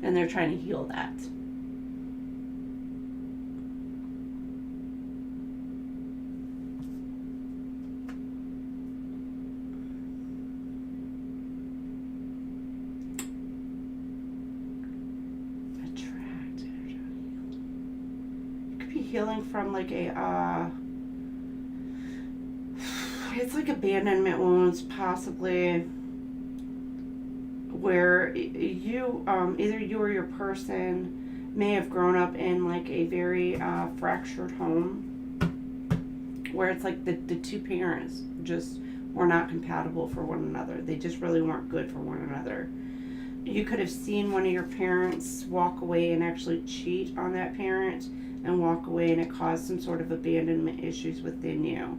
and they're trying to heal that. Healing from like a it's like abandonment wounds, possibly, where you either you or your person may have grown up in like a very fractured home where it's like the two parents just were not compatible for one another. They just really weren't good for one another. You could have seen one of your parents walk away and actually cheat on that parent and walk away, and it caused some sort of abandonment issues within you.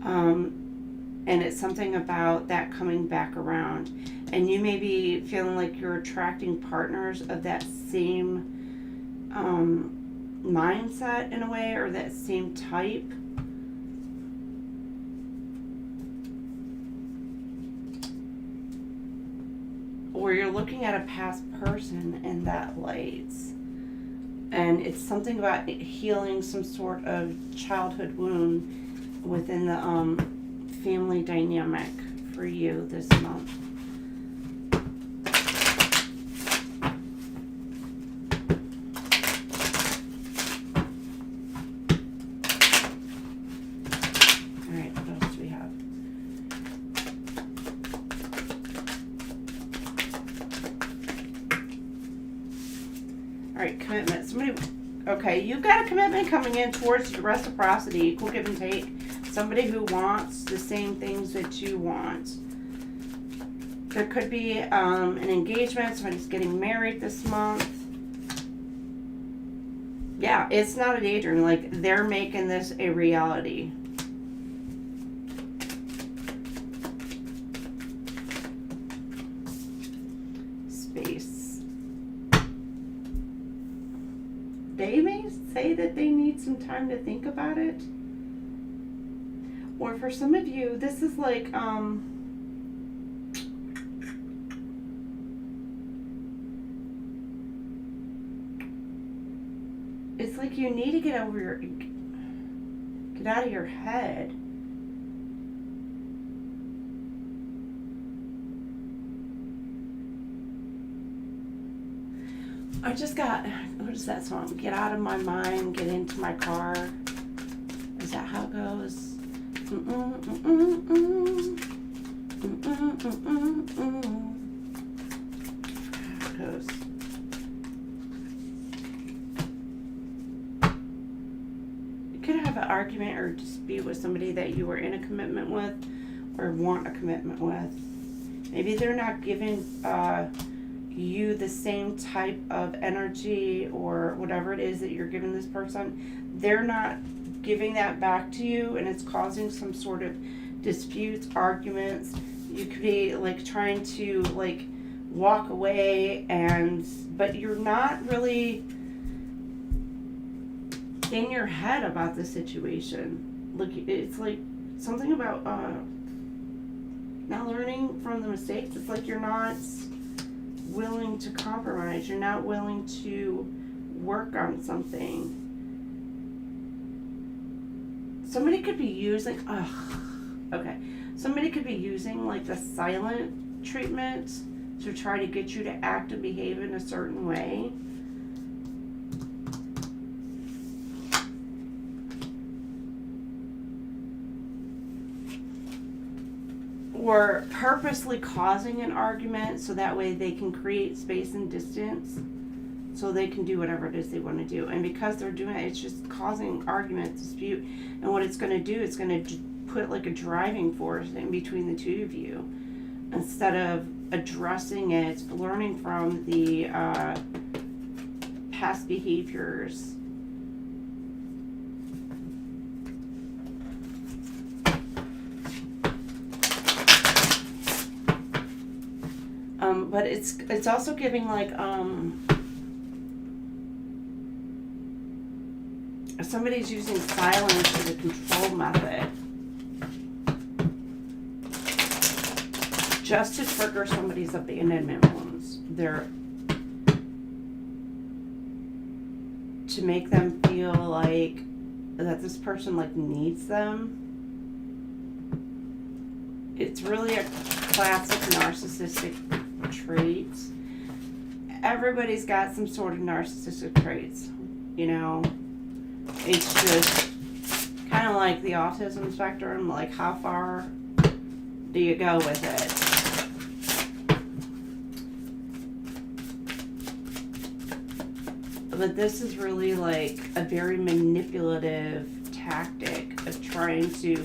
And it's something about that coming back around. And you may be feeling like you're attracting partners of that same mindset in a way, or that same type. Or you're looking at a past person in that light. And it's something about healing some sort of childhood wound within the family dynamic for you this month. All right, what else do we have? All right, commitment. Somebody, okay, you've got a commitment coming in towards reciprocity, equal give and take. Somebody who wants the same things that you want. There could be an engagement. Somebody's getting married this month. Yeah, it's not a daydream. Like, they're making this a reality. Space. They may say that they need some time to think about it. Or for some of you, this is like, it's like you need to get out of your head. I just got, what is that song? Get out of my mind, get into my car. Is that how it goes? Goes. You could have an argument or dispute with somebody that you were in a commitment with or want a commitment with. Maybe they're not giving you the same type of energy or whatever it is that you're giving this person. They're not giving that back to you, and it's causing some sort of disputes, arguments. You could be like trying to like walk away, but you're not really in your head about the situation. Look, it's like something about not learning from the mistakes. It's like you're not willing to compromise. You're not willing to work on something. Somebody could be using, somebody could be using like the silent treatment to try to get you to act and behave in a certain way. Or purposely causing an argument so that way they can create space and distance so they can do whatever it is they want to do. And because they're doing it, it's just causing argument, dispute. And what it's going to do, it's going to put like a driving force in between the two of you. Instead of addressing it, learning from the past behaviors. But it's also giving like somebody's using silence as a control method just to trigger somebody's abandonment wounds. To make them feel like that this person like needs them. It's really a classic narcissistic trait. Everybody's got some sort of narcissistic traits, you know. It's just kind of like the autism spectrum, like how far do you go with it? But this is really like a very manipulative tactic of trying to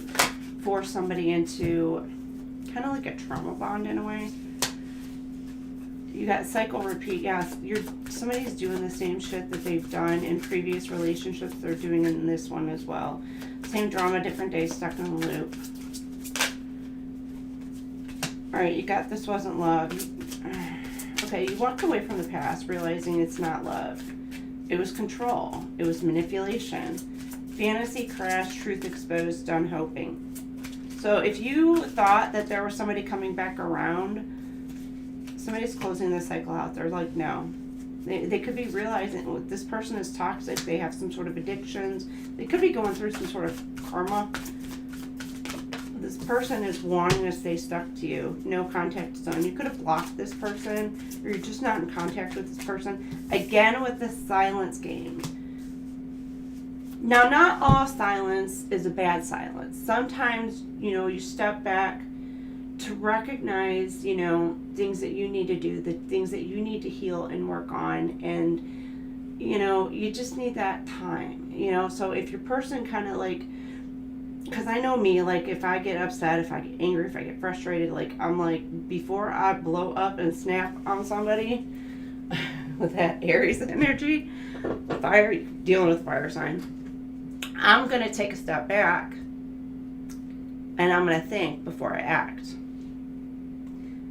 force somebody into kind of like a trauma bond in a way. You got cycle repeat. Yes, somebody's doing the same shit that they've done in previous relationships. They're doing in this one as well. Same drama, different day, stuck in a loop. All right, you got this wasn't love. Okay, you walked away from the past, realizing it's not love. It was control. It was manipulation. Fantasy crashed, truth exposed, done hoping. So if you thought that there was somebody coming back around, somebody's closing the cycle out. They're like, no. They could be realizing this person is toxic. They have some sort of addictions. They could be going through some sort of karma. This person is wanting to stay stuck to you. No contact zone. You could have blocked this person, or you're just not in contact with this person. Again, with the silence game. Now, not all silence is a bad silence. Sometimes, you know, you step back to recognize, you know, things that you need to do, the things that you need to heal and work on. And, you know, you just need that time, you know. So if your person kind of like, because I know me, like if I get upset, if I get angry, if I get frustrated, like I'm like, before I blow up and snap on somebody with that Aries energy, fire, dealing with fire sign, I'm going to take a step back and I'm going to think before I act.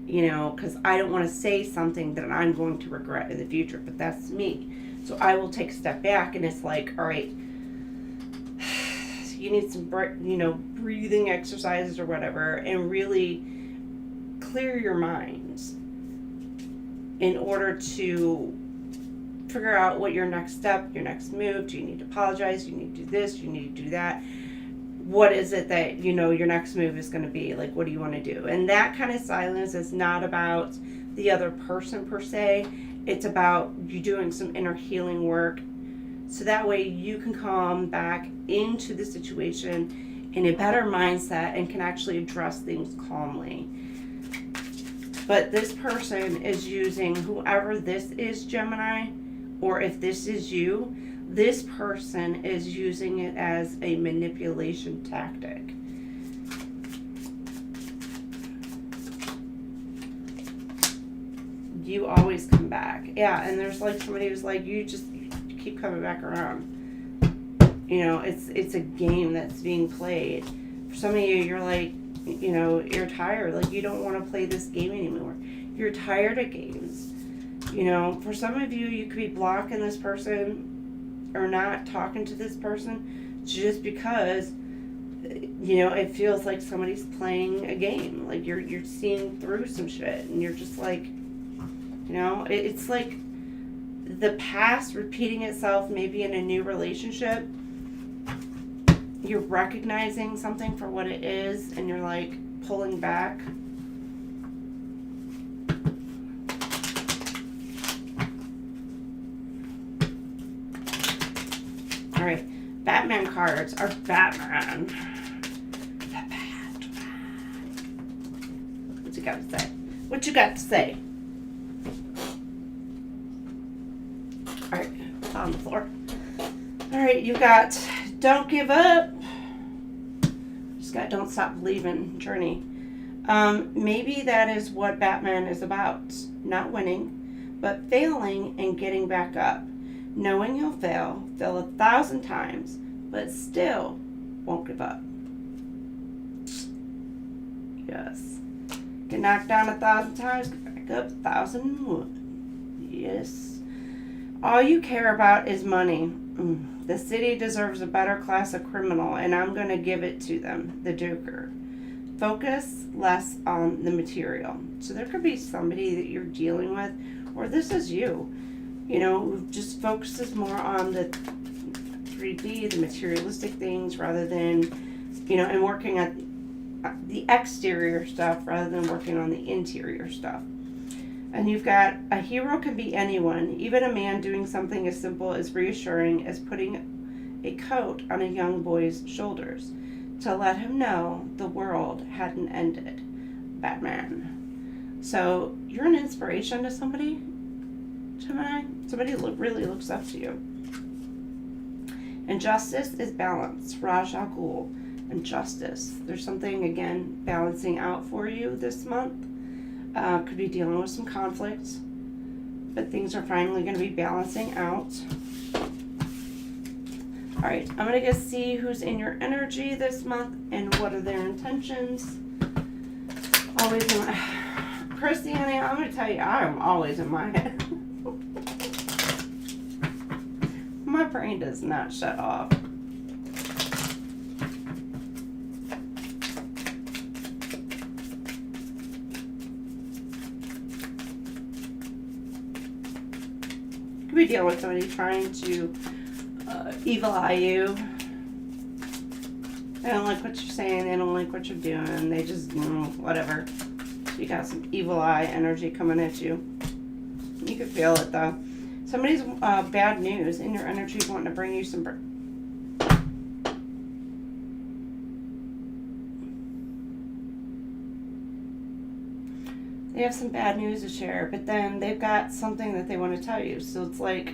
You know, because I don't want to say something that I'm going to regret in the future, but that's me. So I will take a step back, and it's like, all right, you need some, you know, breathing exercises or whatever, and really clear your mind in order to figure out what your next step, your next move. Do you need to apologize? Do you need to do this? Do you need to do that? What is it that, you know, your next move is going to be? Like, what do you want to do? And that kind of silence is not about the other person per se. It's about you doing some inner healing work, so that way you can come back into the situation in a better mindset and can actually address things calmly. But this person is using, whoever this is, Gemini, or if this is you, this person is using it as a manipulation tactic. You always come back. Yeah, and there's like somebody who's like, you keep coming back around. You know, it's a game that's being played. For some of you, you're like, you know, you're tired. Like, you don't want to play this game anymore. You're tired of games. You know, for some of you, you could be blocking this person or not talking to this person just because, you know, it feels like somebody's playing a game. Like you're seeing through some shit, and you're just like, you know, it's like the past repeating itself maybe in a new relationship. You're recognizing something for what it is, and you're like pulling back. All right, Batman cards are Batman. The Batman. What you got to say? What you got to say? All right, it's on the floor. All right, you got don't give up. Just got don't stop believing journey. Maybe that is what Batman is about. Not winning, but failing and getting back up. Knowing you'll fail 1,000 times, but still won't give up. Yes. Get knocked down 1,000 times, get back Back up 1,001. Yes. All you care about is money. The city deserves a better class of criminal, and I'm going to give it to them. The Joker. Focus less on the material. So there could be somebody that you're dealing with, or this is you, you know, who just focuses more on the 3D, the materialistic things, rather than, you know, and working at the exterior stuff rather than working on the interior stuff. And you've got a hero can be anyone, even a man doing something as simple as reassuring as putting a coat on a young boy's shoulders to let him know the world hadn't ended. Batman. So you're an inspiration to somebody, Gemini. Somebody really looks up to you. And justice is balance. Raj Al Ghul. And justice. There's something, again, balancing out for you this month. Could be dealing with some conflicts, but things are finally going to be balancing out. All right, I'm going to go see who's in your energy this month and what are their intentions. Always in my... Christiane, I'm going to tell you, I'm always in my head. My brain does not shut off. Be dealing with somebody trying to evil eye you. They don't like what you're saying. They don't like what you're doing. They just, whatever. You got some evil eye energy coming at you. You can feel it though. Somebody's bad news in your energy is wanting to bring you some. They have some bad news to share, but then they've got something that they want to tell you. So it's like,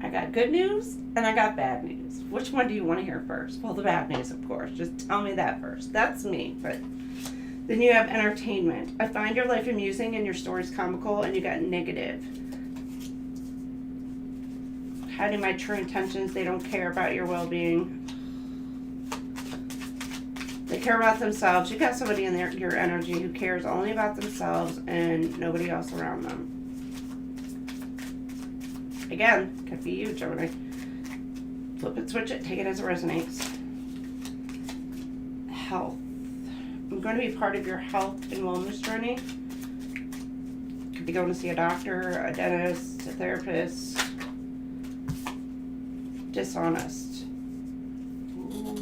I got good news and I got bad news. Which one do you want to hear first? Well, the bad news, of course. Just tell me that first. That's me. But then you have entertainment. I find your life amusing and your stories comical, and you got negative. Hiding my true intentions. They don't care about your well-being. They care about themselves. You got somebody in there, your energy, who cares only about themselves and nobody else around them. Again, could be you, Gemini. Flip it, switch it, take it as it resonates. Health. I'm going to be part of your health and wellness journey. Could be going to see a doctor, a dentist, a therapist. Dishonest. Ooh.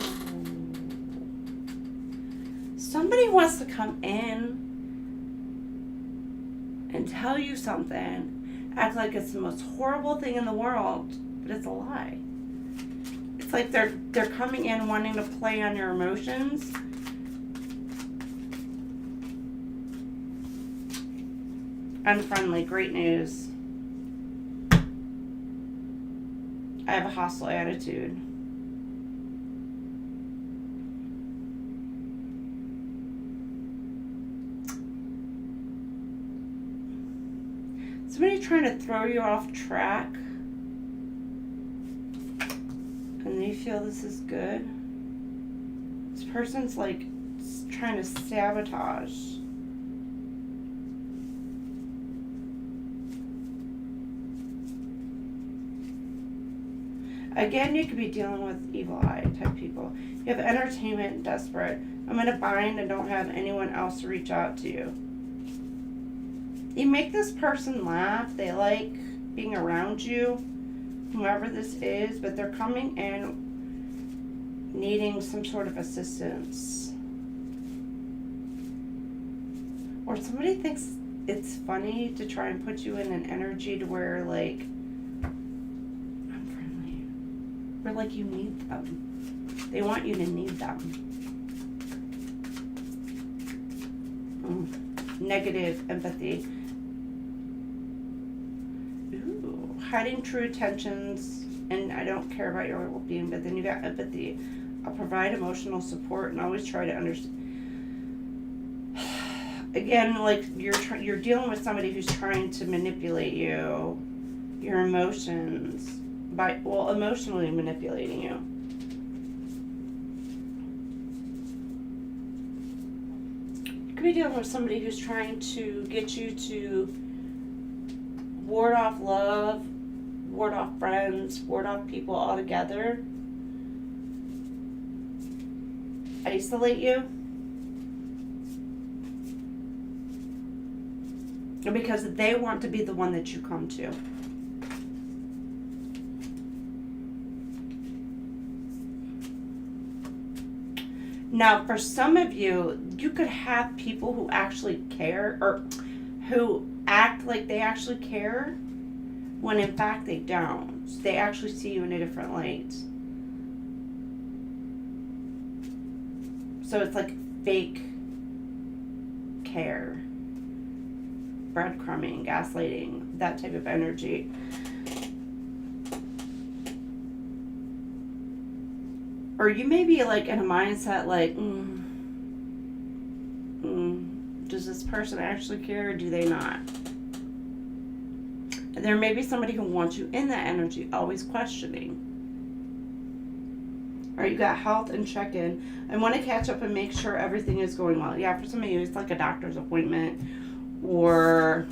Somebody wants to come in and tell you something, act like it's the most horrible thing in the world, but it's a lie. It's like they're coming in wanting to play on your emotions. Unfriendly, great news. I have a hostile attitude. Somebody trying to throw you off track, and you feel this is good. This person's like trying to sabotage. Again, you could be dealing with evil eye type people. You have entertainment, desperate. I'm in a bind and don't have anyone else to reach out to you. You make this person laugh. They like being around you, whoever this is, but they're coming in needing some sort of assistance. Or somebody thinks it's funny to try and put you in an energy to where, like, I'm friendly. Or like you need them. They want you to need them. Negative empathy. Ooh, hiding true intentions, and I don't care about your well-being, but then you got empathy. I'll provide emotional support and always try to understand. Again, like you're dealing with somebody who's trying to manipulate you, your emotions, by, well, emotionally manipulating you. could be dealing with somebody who's trying to get you to ward off love, ward off friends, ward off people altogether, isolate you. Because they want to be the one that you come to. Now, for some of you, you could have people who actually care, or who act like they actually care, when in fact they don't. They actually see you in a different light. So it's like fake care. Breadcrumbing, gaslighting, that type of energy. Or you may be like in a mindset like, does this person actually care or do they not? And there may be somebody who wants you in that energy, always questioning. Or you got health and check-in. I want to catch up and make sure everything is going well. Yeah, for some of you, it's like a doctor's appointment. Or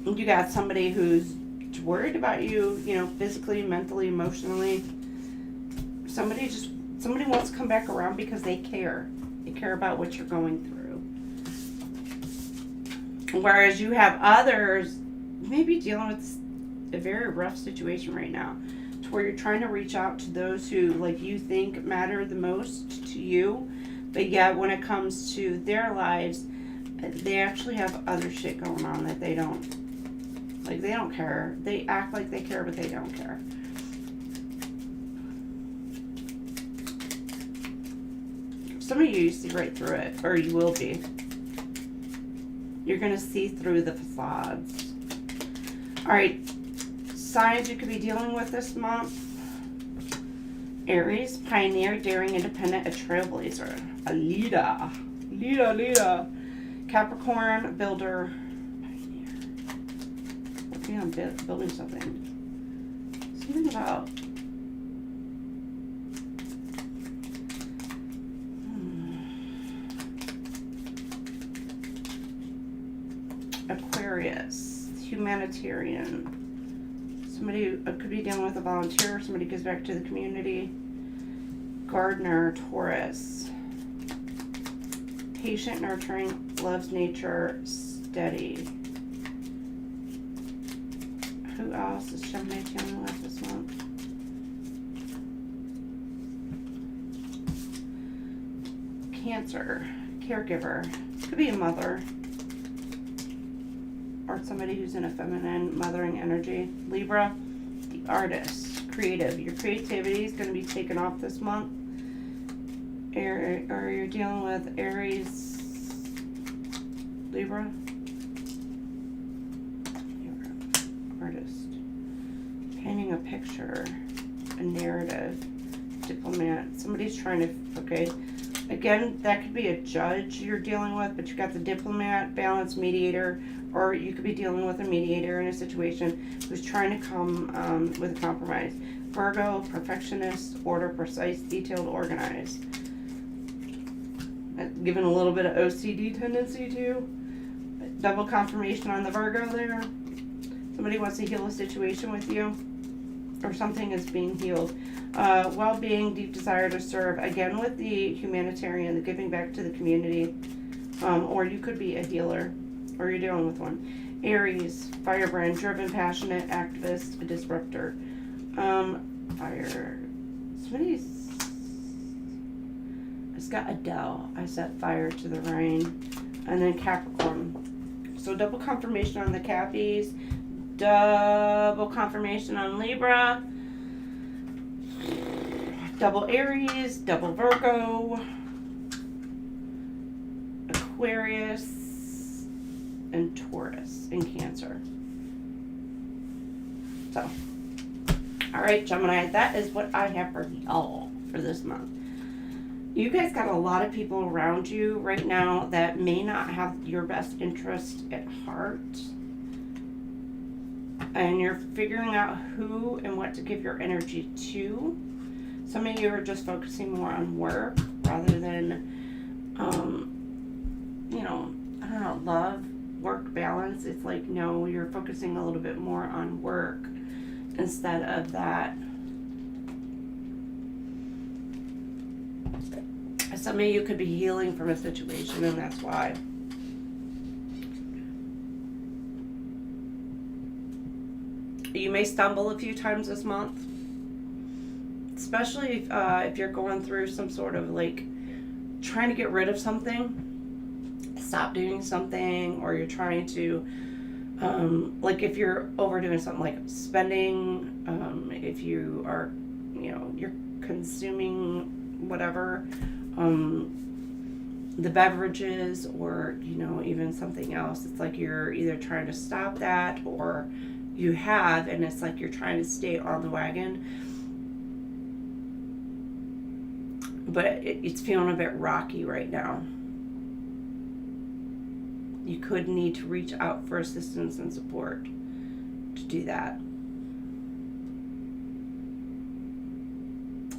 you got somebody who's worried about you, you know, physically, mentally, emotionally. Somebody wants to come back around because they care. They care about what you're going through. Whereas you have others maybe dealing with a very rough situation right now, to where you're trying to reach out to those who, like, you think matter the most to you. But yet, when it comes to their lives, they actually have other shit going on that they don't. Like, they don't care. They act like they care, but they don't care. Some of you see right through it, or you will be. You're going to see through the facades. All right, signs you could be dealing with this month. Aries, pioneer, daring, independent, a trailblazer, a leader. Leader. Capricorn, builder, pioneer. Working on building something. Something about Aquarius, humanitarian. Somebody who could be dealing with a volunteer. Somebody gives back to the community. Gardener, Taurus. Patient, nurturing, loves nature, steady. Who else is Gemini dealing with this month? Cancer, caregiver. Could be a mother. Or somebody who's in a feminine, mothering energy. Libra, the artist, creative. Your creativity is going to be taken off this month. Or you're dealing with Aries, Libra, artist. Painting a picture, a narrative, diplomat. Somebody's trying to, okay. Again, that could be a judge you're dealing with, but you got the diplomat, balance, mediator. Or you could be dealing with a mediator in a situation who's trying to come with a compromise. Virgo, perfectionist, order, precise, detailed, organized. Given a little bit of OCD tendency too. Double confirmation on the Virgo there. Somebody wants to heal a situation with you. Or something is being healed. Well-being, deep desire to serve. Again with the humanitarian, the giving back to the community. Or you could be a healer. Or you're dealing with one. Aries, firebrand, driven, passionate, activist, a disruptor. Fire. Somebody's. It's got Adele. I set fire to the rain. And then Capricorn. So double confirmation on the Cappies. Double confirmation on Libra. Double Aries. Double Virgo. Aquarius. And Taurus and Cancer. So, all right, Gemini, that is what I have for y'all for this month. You guys got a lot of people around you right now that may not have your best interest at heart. And you're figuring out who and what to give your energy to. Some of you are just focusing more on work rather than, you know, I don't know, love, work balance. It's like, no, you're focusing a little bit more on work instead of that. Some of you could be healing from a situation, and that's why. You may stumble a few times this month, especially if you're going through some sort of like trying to get rid of something, stop doing something, or you're trying to like if you're overdoing something like spending, if you are, you know, you're consuming whatever, the beverages, or, you know, even something else. It's like you're either trying to stop that, or you have, and it's like you're trying to stay on the wagon, but it's feeling a bit rocky right now. You could need to reach out for assistance and support to do that.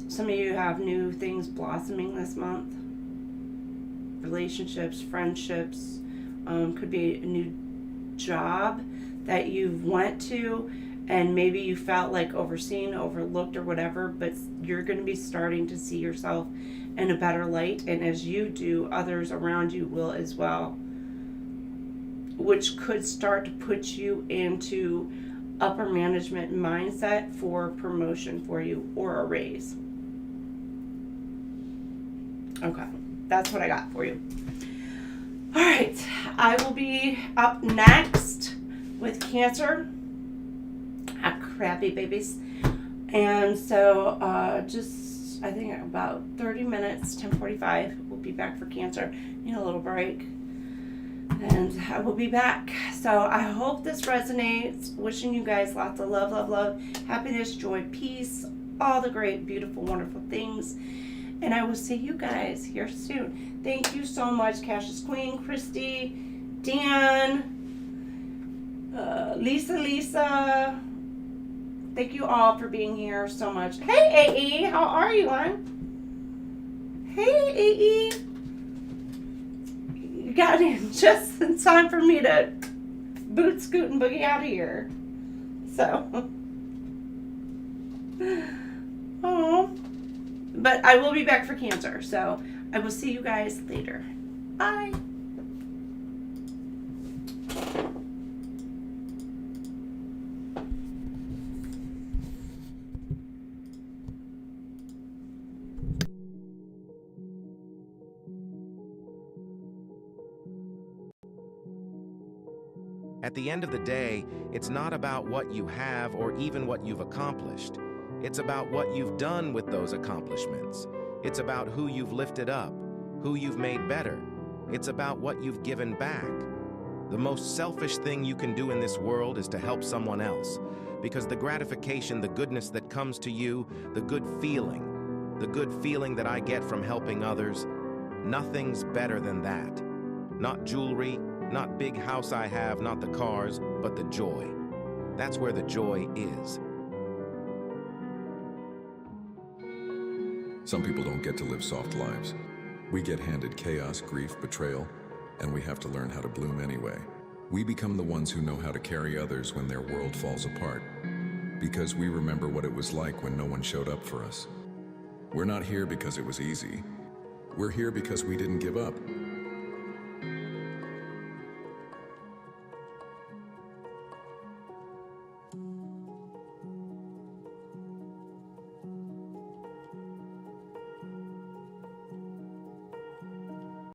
Some of you have new things blossoming this month. Relationships, friendships, could be a new job that you've went to, and maybe you felt like overseen, overlooked, or whatever, but you're going to be starting to see yourself in a better light, and as you do, others around you will as well, which could start to put you into upper management mindset for promotion for you or a raise. Okay, that's what I got for you. All right, I will be up next with Cancer. Crappy babies. And so just, I think about 30 minutes, 10:45, we'll be back for Cancer. Need a little break. And I will be back. So I hope this resonates. Wishing you guys lots of love, love, love, happiness, joy, peace, all the great, beautiful, wonderful things. And I will see you guys here soon. Thank you so much, Cassius Queen, Christy, Dan, Lisa. Thank you all for being here so much. Hey, AE, how are you, hon? Hey, AE. You got in just in time for me to boot, scoot, and boogie out of here. So, oh. But I will be back for Cancer, so I will see you guys later. Bye. At the end of the day, it's not about what you have or even what you've accomplished. It's about what you've done with those accomplishments. It's about who you've lifted up, who you've made better. It's about what you've given back. The most selfish thing you can do in this world is to help someone else, because the gratification, the goodness that comes to you, the good feeling that I get from helping others, nothing's better than that. Not jewelry, not big house I have, not the cars, but the joy. That's where the joy is. Some people don't get to live soft lives. We get handed chaos, grief, betrayal, and we have to learn how to bloom anyway. We become the ones who know how to carry others when their world falls apart, because we remember what it was like when no one showed up for us. We're not here because it was easy. We're here because we didn't give up.